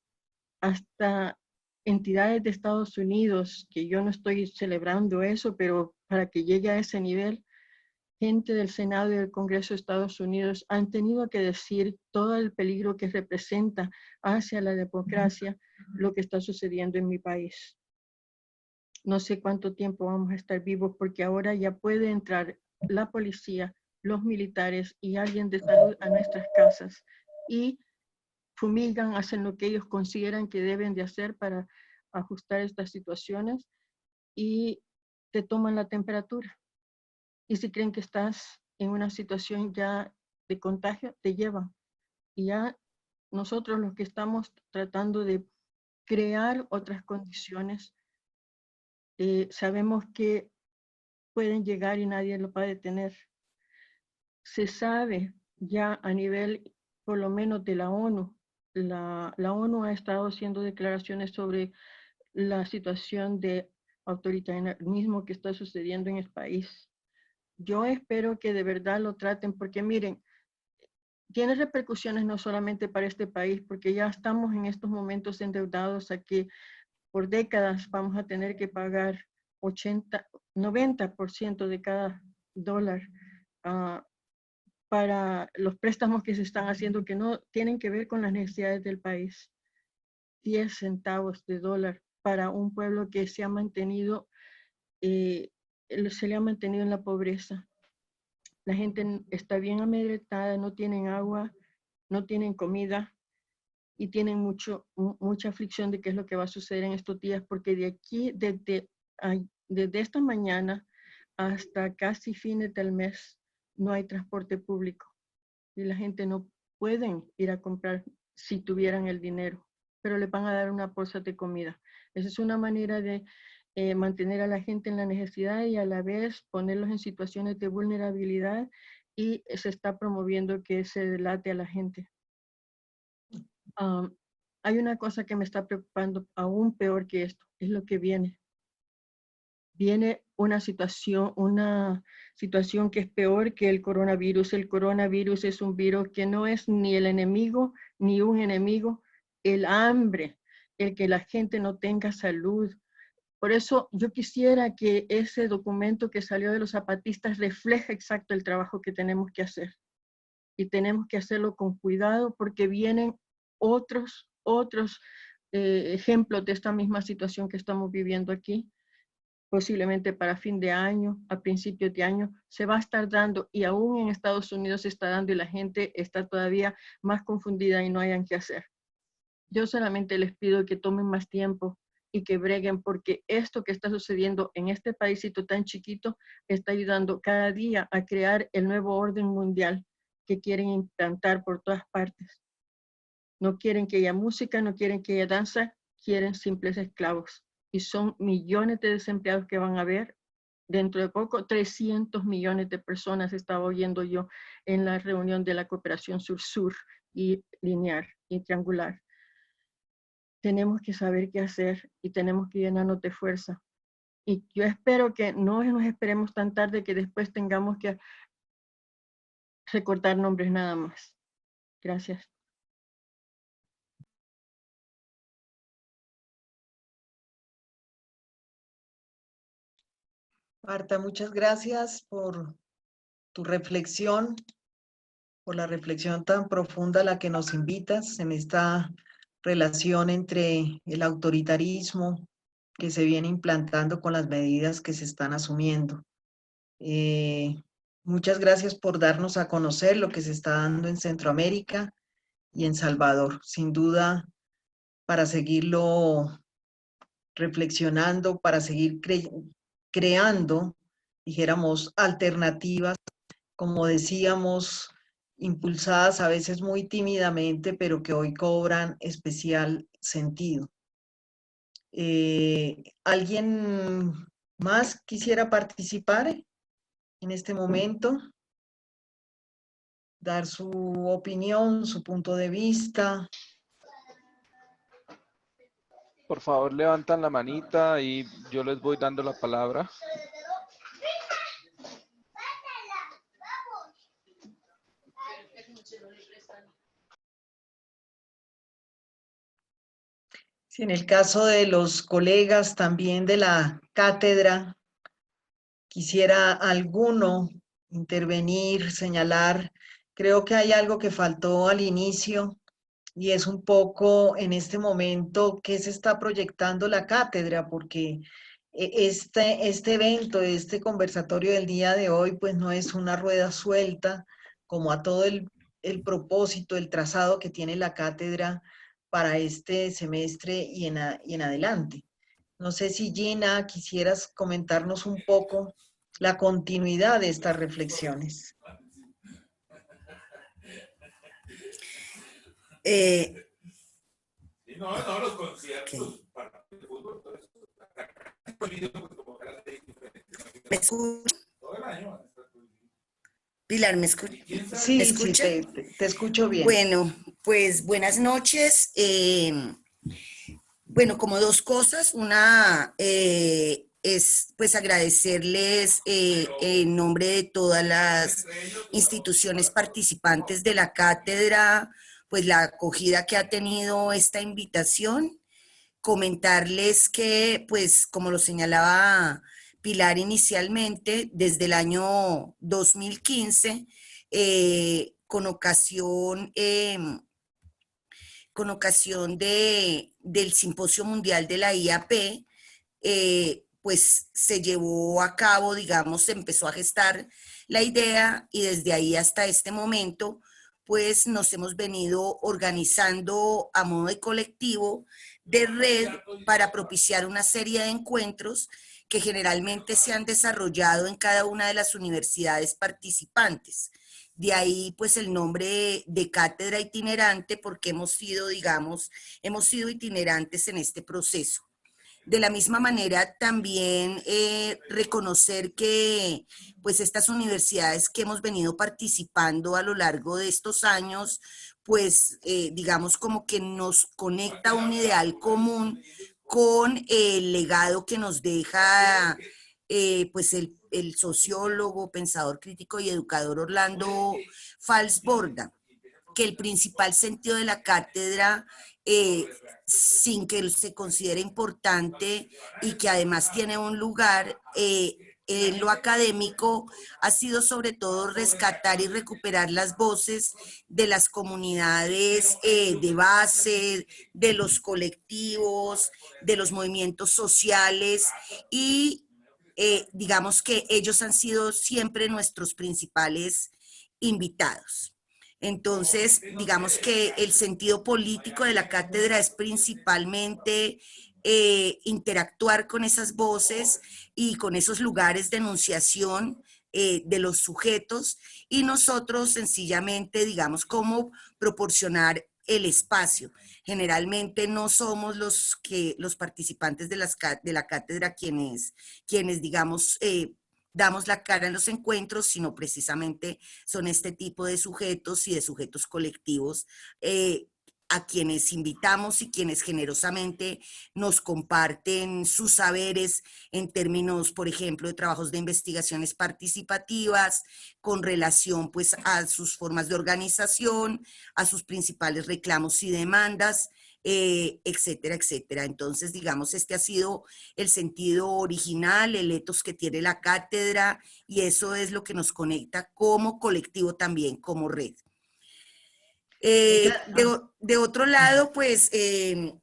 hasta entidades de Estados Unidos, que yo no estoy celebrando eso, pero para que llegue a ese nivel, gente del Senado y del Congreso de Estados Unidos han tenido que decir todo el peligro que representa hacia la democracia lo que está sucediendo en mi país. No sé cuánto tiempo vamos a estar vivos porque ahora ya puede entrar la policía, los militares y alguien de salud a nuestras casas y fumigan, hacen lo que ellos consideran que deben de hacer para ajustar estas situaciones y te toman la temperatura. Y si creen que estás en una situación ya de contagio, te llevan. Y ya nosotros los que estamos tratando de crear otras condiciones, sabemos que pueden llegar y nadie lo va a detener. Se sabe ya a nivel, por lo menos de la ONU, la ONU ha estado haciendo declaraciones sobre la situación de autoritarismo que está sucediendo en el país. Yo espero que de verdad lo traten, porque miren, tiene repercusiones no solamente para este país, porque ya estamos en estos momentos endeudados a que por décadas vamos a tener que pagar 90% de cada dólar para los préstamos que se están haciendo que no tienen que ver con las necesidades del país. 10 centavos de dólar para un pueblo que se ha mantenido, se le ha mantenido en la pobreza. La gente está bien amedrentada, no tienen agua, no tienen comida y tienen mucha aflicción de qué es lo que va a suceder en estos días, porque de aquí, desde esta mañana hasta casi fines del mes, no hay transporte público y la gente no puede ir a comprar si tuvieran el dinero, pero le van a dar una bolsa de comida. Esa es una manera de mantener a la gente en la necesidad y a la vez ponerlos en situaciones de vulnerabilidad, y se está promoviendo que se delate a la gente. Hay una cosa que me está preocupando aún peor que esto, es lo que viene. Viene una situación que es peor que el coronavirus. El coronavirus es un virus que no es ni el enemigo ni un enemigo. El hambre, el que la gente no tenga salud. Por eso yo quisiera que ese documento que salió de los zapatistas refleje exacto el trabajo que tenemos que hacer. Y tenemos que hacerlo con cuidado porque vienen otros ejemplos de esta misma situación que estamos viviendo aquí. Posiblemente para fin de año, a principios de año, se va a estar dando, y aún en Estados Unidos se está dando y la gente está todavía más confundida y no hayan qué hacer. Yo solamente les pido que tomen más tiempo y que breguen, porque esto que está sucediendo en este paísito tan chiquito está ayudando cada día a crear el nuevo orden mundial que quieren implantar por todas partes. No quieren que haya música, no quieren que haya danza, quieren simples esclavos. Y son millones de desempleados que van a haber. Dentro de poco, 300 millones de personas, estaba oyendo yo en la reunión de la cooperación sur-sur y lineal y triangular. Tenemos que saber qué hacer y tenemos que llenarnos de fuerza. Y yo espero que no nos esperemos tan tarde que después tengamos que recortar nombres nada más. Gracias. Marta, muchas gracias por tu reflexión, por la reflexión tan profunda a la que nos invitas en esta relación entre el autoritarismo que se viene implantando con las medidas que se están asumiendo. Muchas gracias por darnos a conocer lo que se está dando en Centroamérica y en Salvador. Sin duda, para seguirlo reflexionando, para seguir creando, dijéramos, alternativas, como decíamos, impulsadas a veces muy tímidamente, pero que hoy cobran especial sentido. ¿Alguien más quisiera participar en este momento? Dar su opinión, su punto de vista. Por favor, levantan la manita y yo les voy dando la palabra. Si en el caso de los colegas también de la cátedra, quisiera alguno intervenir, señalar, creo que hay algo que faltó al inicio y es un poco en este momento qué se está proyectando la cátedra, porque este evento, este conversatorio del día de hoy, pues no es una rueda suelta como a todo el propósito, el trazado que tiene la cátedra para este semestre y en adelante. No sé si Gina quisieras comentarnos un poco la continuidad de estas reflexiones. Los conciertos. ¿Me escucha? Pilar, ¿me escucha? Sí, ¿me escucha? Sí, te escucho bien. Bueno, pues buenas noches. Bueno, como dos cosas. Una es pues agradecerles en nombre de todas las instituciones participantes de la cátedra, pues la acogida que ha tenido esta invitación. Comentarles que, pues como lo señalaba Pilar inicialmente, desde el año 2015, con ocasión con ocasión del Simposio Mundial de la IAP, pues se llevó a cabo, digamos, se empezó a gestar la idea y desde ahí hasta este momento, pues nos hemos venido organizando a modo de colectivo, de red, para propiciar una serie de encuentros que generalmente se han desarrollado en cada una de las universidades participantes. De ahí, pues, el nombre de cátedra itinerante, porque hemos sido, digamos, hemos sido itinerantes en este proceso. De la misma manera, también reconocer que, pues, estas universidades que hemos venido participando a lo largo de estos años, pues, digamos, como que nos conecta un ideal común con el legado que nos deja, pues, el sociólogo, pensador crítico y educador Orlando Falsborda, que el principal sentido de la cátedra, sin que se considere importante y que además tiene un lugar en lo académico, ha sido sobre todo rescatar y recuperar las voces de las comunidades de base, de los colectivos, de los movimientos sociales y digamos que ellos han sido siempre nuestros principales invitados. Entonces, digamos que el sentido político de la cátedra es principalmente interactuar con esas voces y con esos lugares de enunciación de los sujetos y nosotros sencillamente, digamos, cómo proporcionar el espacio. Generalmente no somos los participantes de la cátedra quienes digamos, damos la cara en los encuentros, sino precisamente son este tipo de sujetos y de sujetos colectivos a quienes invitamos y quienes generosamente nos comparten sus saberes en términos, por ejemplo, de trabajos de investigaciones participativas, con relación pues a sus formas de organización, a sus principales reclamos y demandas, etcétera, etcétera. Entonces, digamos, este ha sido el sentido original, el ethos que tiene la cátedra, y eso es lo que nos conecta como colectivo también, como red. De otro lado, pues, en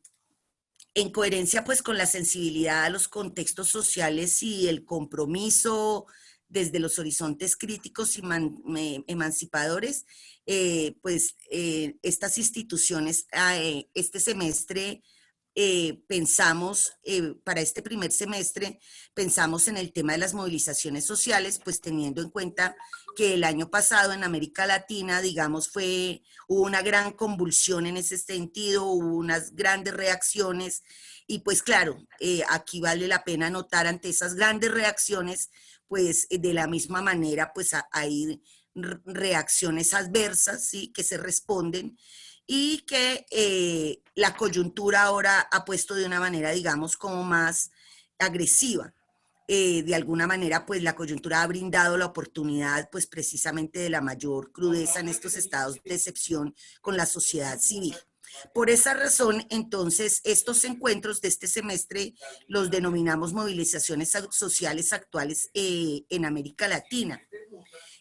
coherencia pues con la sensibilidad a los contextos sociales y el compromiso desde los horizontes críticos y emancipadores, pues estas instituciones este semestre pensamos, para este primer semestre, pensamos en el tema de las movilizaciones sociales, pues teniendo en cuenta que el año pasado en América Latina, digamos, hubo una gran convulsión en ese sentido, hubo unas grandes reacciones y pues claro, aquí vale la pena notar ante esas grandes reacciones, pues de la misma manera, pues hay reacciones adversas, ¿sí? Que se responden y que la coyuntura ahora ha puesto de una manera, digamos, como más agresiva. De alguna manera, pues la coyuntura ha brindado la oportunidad, pues precisamente de la mayor crudeza en estos estados de excepción con la sociedad civil. Por esa razón, entonces, estos encuentros de este semestre los denominamos movilizaciones sociales actuales en América Latina.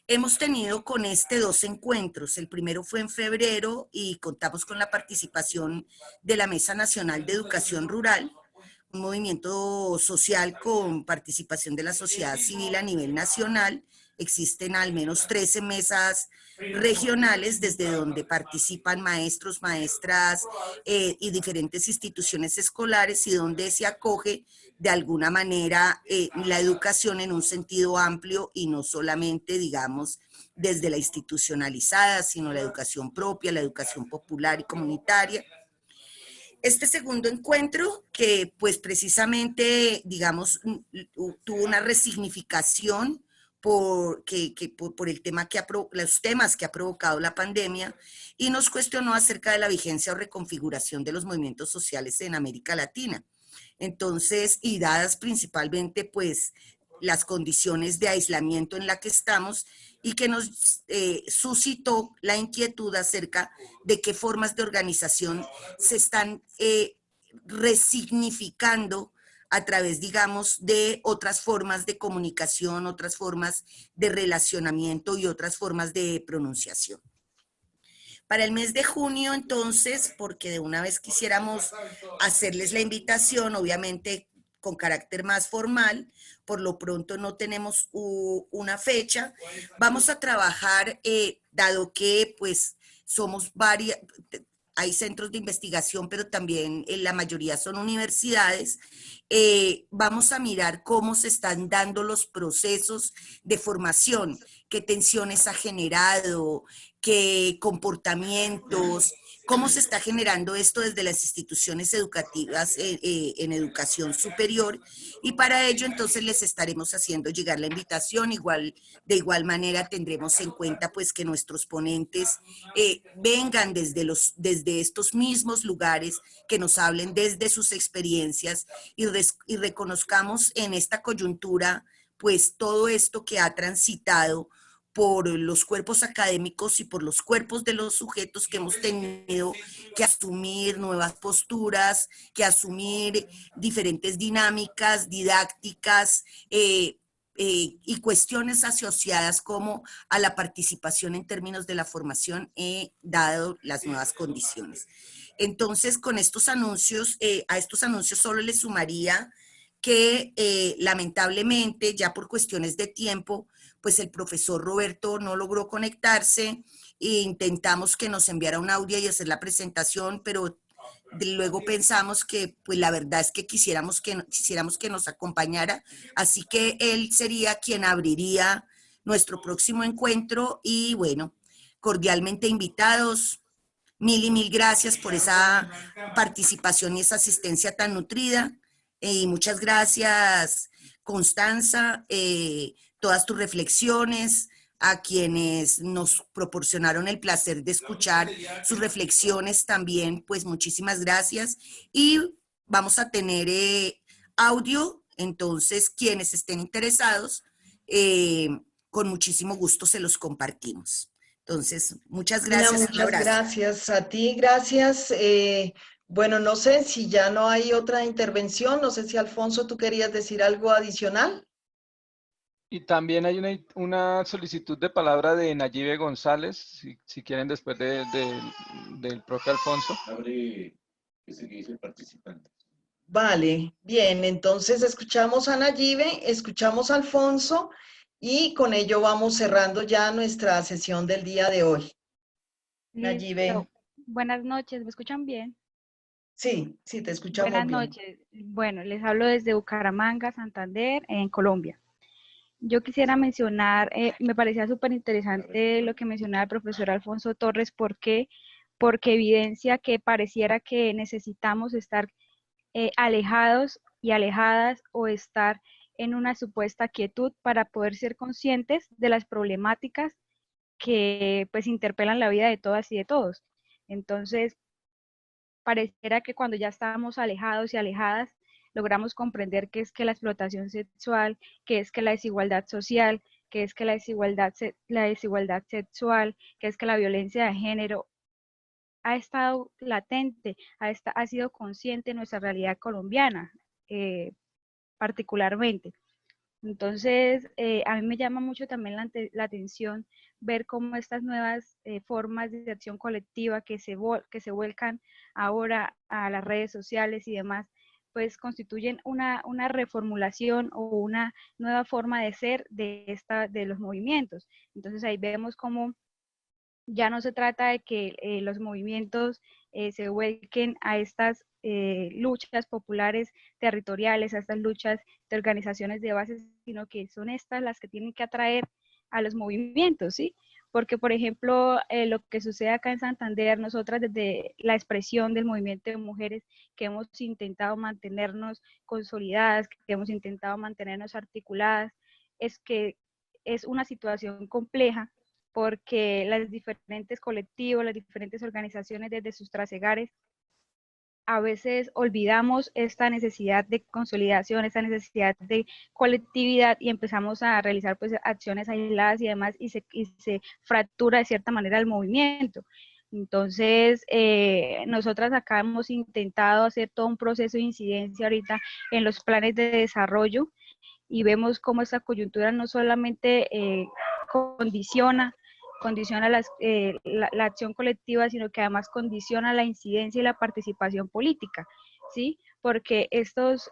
Hemos tenido con este 2 encuentros. El primero fue en febrero y contamos con la participación de la Mesa Nacional de Educación Rural, un movimiento social con participación de la sociedad civil a nivel nacional. Existen al menos 13 mesas regionales desde donde participan maestros, maestras y diferentes instituciones escolares y donde se acoge de alguna manera la educación en un sentido amplio y no solamente, digamos, desde la institucionalizada, sino la educación propia, la educación popular y comunitaria. Este segundo encuentro, que pues precisamente, digamos, tuvo una resignificación por el tema los temas que ha provocado la pandemia y nos cuestionó acerca de la vigencia o reconfiguración de los movimientos sociales en América Latina. Entonces, y dadas principalmente pues las condiciones de aislamiento en la que estamos y que nos suscitó la inquietud acerca de qué formas de organización se están resignificando a través, digamos, de otras formas de comunicación, otras formas de relacionamiento y otras formas de pronunciación. Para el mes de junio, entonces, porque de una vez quisiéramos hacerles la invitación, obviamente con carácter más formal, por lo pronto no tenemos una fecha. Vamos a trabajar, dado que pues somos varias, hay centros de investigación, pero también la mayoría son universidades. Vamos a mirar cómo se están dando los procesos de formación, qué tensiones ha generado, qué comportamientos, cómo se está generando esto desde las instituciones educativas en educación superior, y para ello entonces les estaremos haciendo llegar la invitación. De igual manera tendremos en cuenta pues que nuestros ponentes vengan desde estos mismos lugares, que nos hablen desde sus experiencias y reconozcamos en esta coyuntura pues todo esto que ha transitado por los cuerpos académicos y por los cuerpos de los sujetos, que hemos tenido que asumir nuevas posturas, que asumir diferentes dinámicas didácticas y cuestiones asociadas como a la participación en términos de la formación, dado las nuevas condiciones. Entonces, con estos anuncios, a estos anuncios solo le sumaría que lamentablemente, ya por cuestiones de tiempo, pues el profesor Roberto no logró conectarse, e intentamos que nos enviara un audio y hacer la presentación, pero luego pensamos que pues la verdad es que quisiéramos que nos acompañara, así que él sería quien abriría nuestro próximo encuentro. Y bueno, cordialmente invitados, mil y mil gracias por esa participación y esa asistencia tan nutrida. Y muchas gracias, Constanza, todas tus reflexiones, a quienes nos proporcionaron el placer de escuchar sus reflexiones también, pues muchísimas gracias. Y vamos a tener audio, entonces quienes estén interesados, con muchísimo gusto se los compartimos. Entonces, muchas gracias. Muchas gracias a ti, gracias. Bueno, no sé si ya no hay otra intervención, no sé si Alfonso, tú querías decir algo adicional. Y también hay una solicitud de palabra de Nayibe González, si quieren después del profe Alfonso. Abre que se dice participante. Vale, bien, entonces escuchamos a Nayibe, escuchamos a Alfonso y con ello vamos cerrando ya nuestra sesión del día de hoy. Nayibe. Buenas noches, ¿me escuchan bien? Sí, te escuchamos bien. Buenas noches. Bueno, les hablo desde Bucaramanga, Santander, en Colombia. Yo quisiera mencionar, me parecía súper interesante lo que mencionaba el profesor Alfonso Torres. ¿Por qué? Porque evidencia que pareciera que necesitamos estar alejados y alejadas, o estar en una supuesta quietud para poder ser conscientes de las problemáticas que pues interpelan la vida de todas y de todos. Entonces, pareciera que cuando ya estamos alejados y alejadas, logramos comprender qué es que la explotación sexual, qué es que la desigualdad social, qué es que la desigualdad sexual, qué es que la violencia de género ha estado latente, ha sido consciente en nuestra realidad colombiana, particularmente. Entonces, a mí me llama mucho también la atención ver cómo estas nuevas formas de acción colectiva que se vuelcan ahora a las redes sociales y demás, pues constituyen una reformulación o una nueva forma de ser de los movimientos. Entonces ahí vemos cómo ya no se trata de que los movimientos se vuelquen a estas luchas populares territoriales, a estas luchas de organizaciones de base, sino que son estas las que tienen que atraer a los movimientos, ¿sí? Porque, por ejemplo, lo que sucede acá en Santander, nosotras desde la expresión del movimiento de mujeres, que hemos intentado mantenernos consolidadas, que hemos intentado mantenernos articuladas, es que es una situación compleja, porque los diferentes colectivos, las diferentes organizaciones desde sus trasegares, a veces olvidamos esta necesidad de consolidación, esta necesidad de colectividad, y empezamos a realizar pues acciones aisladas y demás, y se fractura de cierta manera el movimiento. Entonces, nosotras acá hemos intentado hacer todo un proceso de incidencia ahorita en los planes de desarrollo, y vemos cómo esta coyuntura no solamente condiciona condiciona la acción colectiva, sino que además condiciona la incidencia y la participación política, ¿sí? Porque estos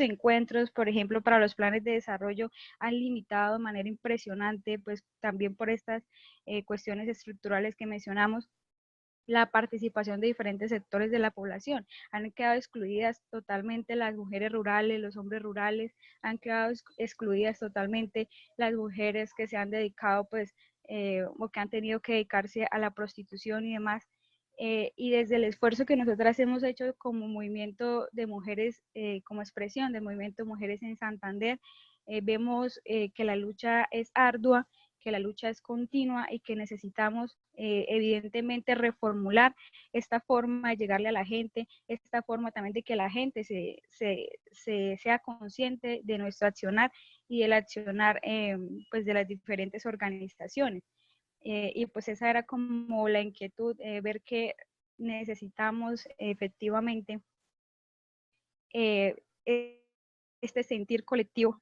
encuentros, por ejemplo, para los planes de desarrollo han limitado de manera impresionante, pues también por estas cuestiones estructurales que mencionamos, la participación de diferentes sectores de la población. Han quedado excluidas totalmente las mujeres rurales, los hombres rurales, han quedado excluidas totalmente las mujeres que se han dedicado, pues, o que han tenido que dedicarse a la prostitución y demás. Y desde el esfuerzo que nosotras hemos hecho como movimiento de mujeres, como expresión del movimiento de mujeres en Santander, vemos que la lucha es ardua, que la lucha es continua y que necesitamos evidentemente reformular esta forma de llegarle a la gente, esta forma también de que la gente sea consciente de nuestro accionar y del accionar pues de las diferentes organizaciones. Y pues esa era como la inquietud, ver que necesitamos efectivamente este sentir colectivo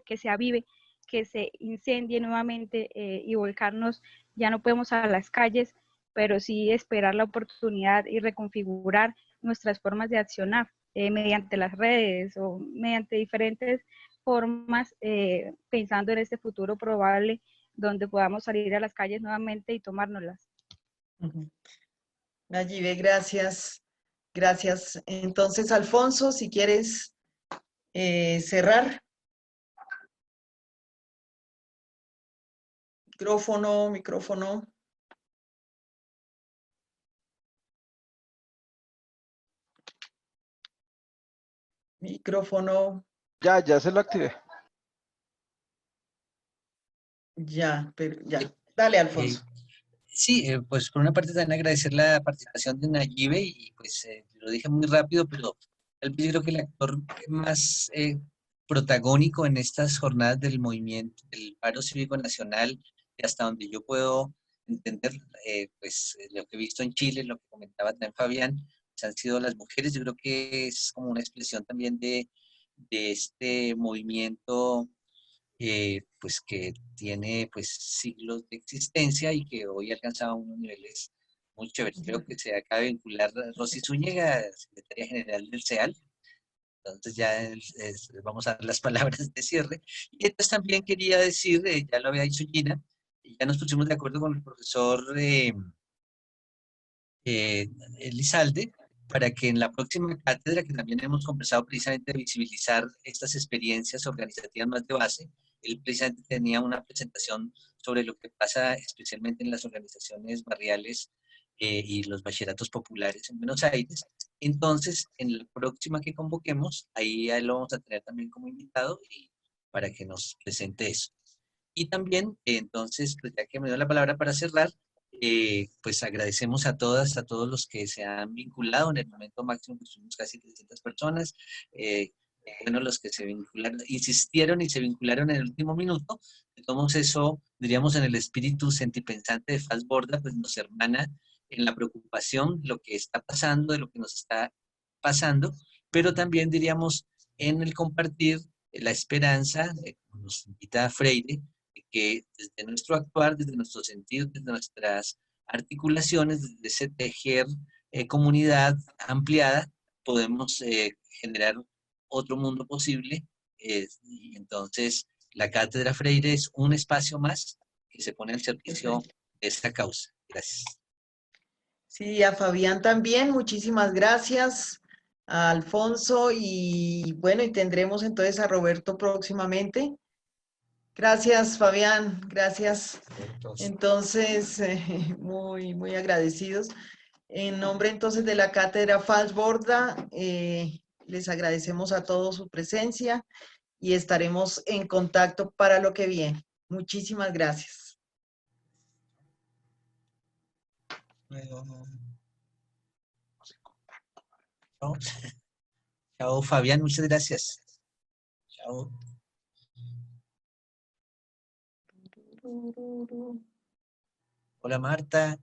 que se avive, que se incendie nuevamente y volcarnos. Ya no podemos a las calles, pero sí esperar la oportunidad y reconfigurar nuestras formas de accionar mediante las redes o mediante diferentes formas, pensando en este futuro probable donde podamos salir a las calles nuevamente y tomárnoslas. Nayibe, gracias. Gracias. Entonces, Alfonso, si quieres cerrar. Micrófono, micrófono. Micrófono. Ya se lo activé. Ya, pero ya. Dale, Alfonso. Sí, pues por una parte también agradecer la participación de Nayibe y pues lo dije muy rápido, pero tal vez yo creo que el actor más protagónico en estas jornadas del movimiento, del paro cívico nacional, y hasta donde yo puedo entender, pues lo que he visto en Chile, lo que comentaba también Fabián, pues, han sido las mujeres. Yo creo que es como una expresión también de este movimiento pues que tiene pues siglos de existencia y que hoy ha alcanzado unos niveles muy chéveres. Creo que se acaba de vincular Rosy Zúñiga, secretaria general del CEAL. Entonces ya vamos a dar las palabras de cierre. Y entonces también quería decir, ya lo había dicho Gina, ya nos pusimos de acuerdo con el profesor Elizalde, para que en la próxima cátedra, que también hemos conversado precisamente de visibilizar estas experiencias organizativas más de base, él precisamente tenía una presentación sobre lo que pasa especialmente en las organizaciones barriales y los bachilleratos populares en Buenos Aires. Entonces, en la próxima que convoquemos, ahí ya lo vamos a tener también como invitado y para que nos presente eso. Y también, entonces, pues ya que me dio la palabra para cerrar, pues agradecemos a todas, a todos los que se han vinculado. En el momento máximo pues fuimos casi 300 personas. Bueno, los que se vincularon, insistieron y se vincularon en el último minuto. Entonces eso, diríamos, en el espíritu sentipensante de Falsborda, pues nos hermana en la preocupación de lo que está pasando, de lo que nos está pasando, pero también diríamos en el compartir la esperanza, como nos invita Freire, que desde nuestro actuar, desde nuestros sentidos, desde nuestras articulaciones, desde ese tejer comunidad ampliada, podemos generar otro mundo posible. Y entonces, la Cátedra Freire es un espacio más que se pone al servicio de esta causa. Gracias. Sí, a Fabián también, muchísimas gracias. A Alfonso y bueno, y tendremos entonces a Roberto próximamente. Gracias, Fabián, gracias. Entonces, muy agradecidos. En nombre entonces de la Cátedra Falsborda, les agradecemos a todos su presencia y estaremos en contacto para lo que viene. Muchísimas gracias. Chao. Chao, Fabián, muchas gracias. Chao. Hola, Marta.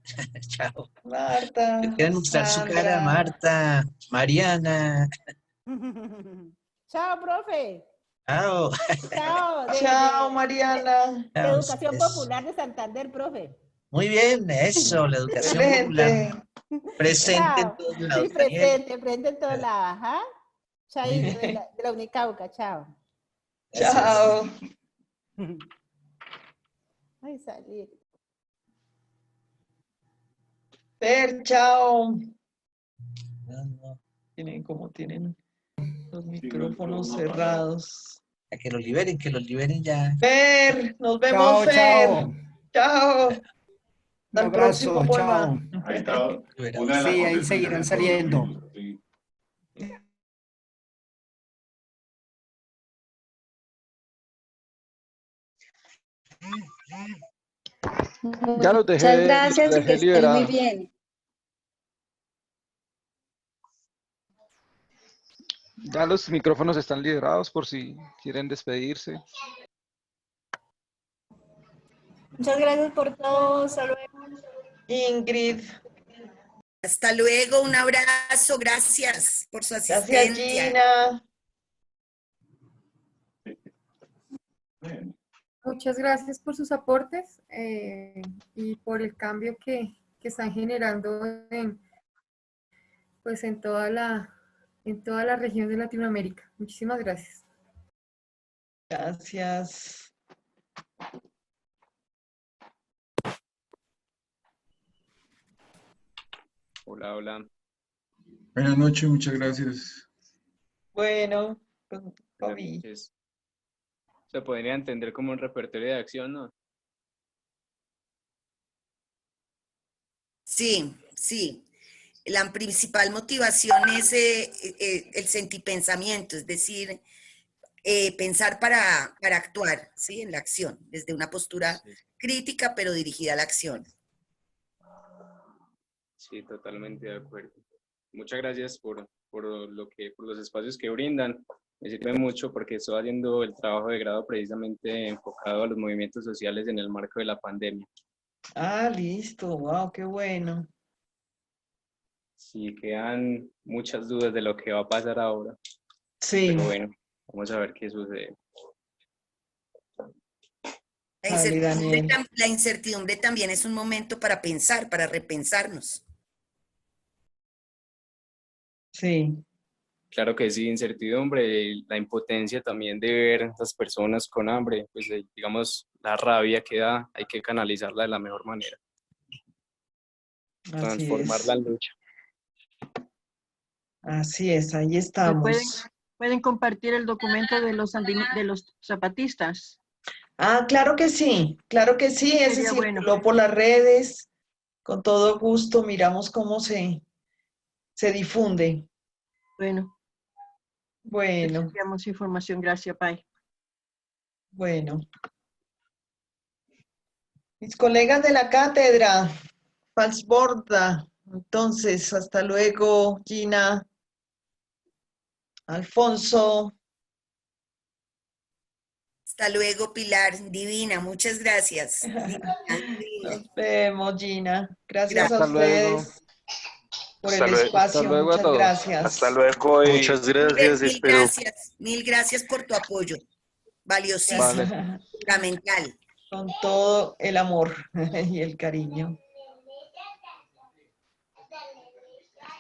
Chao. Marta. Quieren mostrar su cara, Marta, Mariana. Chao, profe. Chao. Chao. Chao, Mariana. De Chao, Educación ustedes. Popular de Santander, profe. Muy bien, eso, la educación popular. Excelente. Presente en Chao. todos Sí, lados. Daniel. presente en todos lados. Ajá. Muy Chaito, bien. de la Unicauca. Chao. Gracias. Chao. Ay, salir. Fer, chao. No. Tienen los micrófonos cerrados. A que los liberen ya. Fer, nos vemos, Chao, Fer. chao. Chao. Un Hasta el próximo abrazo, poema. chao. Ahí está una de las Sí, ahí condiciones seguirán de saliendo. todo. Sí. Ya los Muchas gracias y que dejé estén muy liberados. bien. Ya los micrófonos están liberados por si quieren despedirse. Muchas gracias por todo. Hasta luego. Ingrid. Hasta luego, un abrazo, gracias por su Gracias, asistencia. Gina. Muchas gracias por sus aportes y por el cambio que están generando pues en toda la región de Latinoamérica. Muchísimas gracias. Gracias. Hola, hola. Buenas noches, muchas gracias. Bueno, Buenas Fabi. noches. Se podría entender como un repertorio de acción, ¿no? Sí, sí. La principal motivación es el sentipensamiento, es decir, pensar para actuar, ¿sí? En la acción, desde una postura crítica, pero dirigida a la acción. Sí, totalmente de acuerdo. Muchas gracias por los espacios que brindan. Me sirve mucho porque estoy haciendo el trabajo de grado precisamente enfocado a los movimientos sociales en el marco de la pandemia. Ah, listo. Wow, qué bueno. Sí, quedan muchas dudas de lo que va a pasar ahora. Sí. Pero bueno, vamos a ver qué sucede. La incertidumbre también es un momento para pensar, para repensarnos. Sí. Claro que sí, incertidumbre, la impotencia también de ver a estas personas con hambre, pues digamos, la rabia que da, hay que canalizarla de la mejor manera. Transformarla en lucha. Así es, ahí estamos. ¿Pueden compartir el documento de los zapatistas? Ah, claro que sí, ese Sería circuló bueno. por las redes, con todo gusto, miramos cómo se difunde. Bueno. Bueno. Enviamos información, gracias, Pai. Bueno. Mis colegas de la cátedra, Falsborda, entonces, hasta luego, Gina, Alfonso. Hasta luego, Pilar, divina, muchas gracias. Divina. Nos vemos, Gina. Gracias a Hasta luego. ustedes por el espacio. Hasta luego a Muchas todos. gracias. Hasta luego. Muchas gracias, espero. Mil gracias por tu apoyo. Valiosísimo, fundamental. Con todo el amor y el cariño.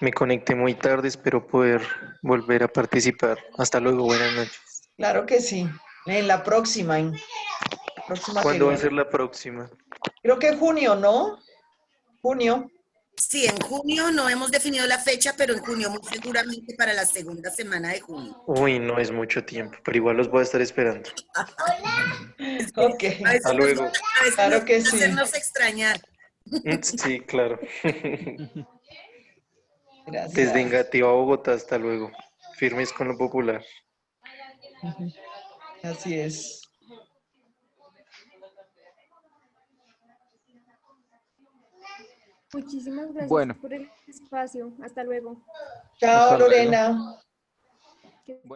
Me conecté muy tarde, espero poder volver a participar. Hasta luego, buenas noches. Claro que sí. En la próxima. ¿Cuándo va a ser la próxima? Creo que junio, ¿no? Junio. Sí, en junio no hemos definido la fecha, pero en junio muy seguramente para la segunda semana de junio. Uy, no es mucho tiempo, pero igual los voy a estar esperando. Ok. Hasta luego. Claro que sí. Hacernos extrañar. Sí, claro. Gracias. Desde Engativá, Bogotá, hasta luego. Firmes con lo popular. Así es. Muchísimas gracias Bueno. por el espacio. Hasta luego. Chao, Hasta luego. Lorena.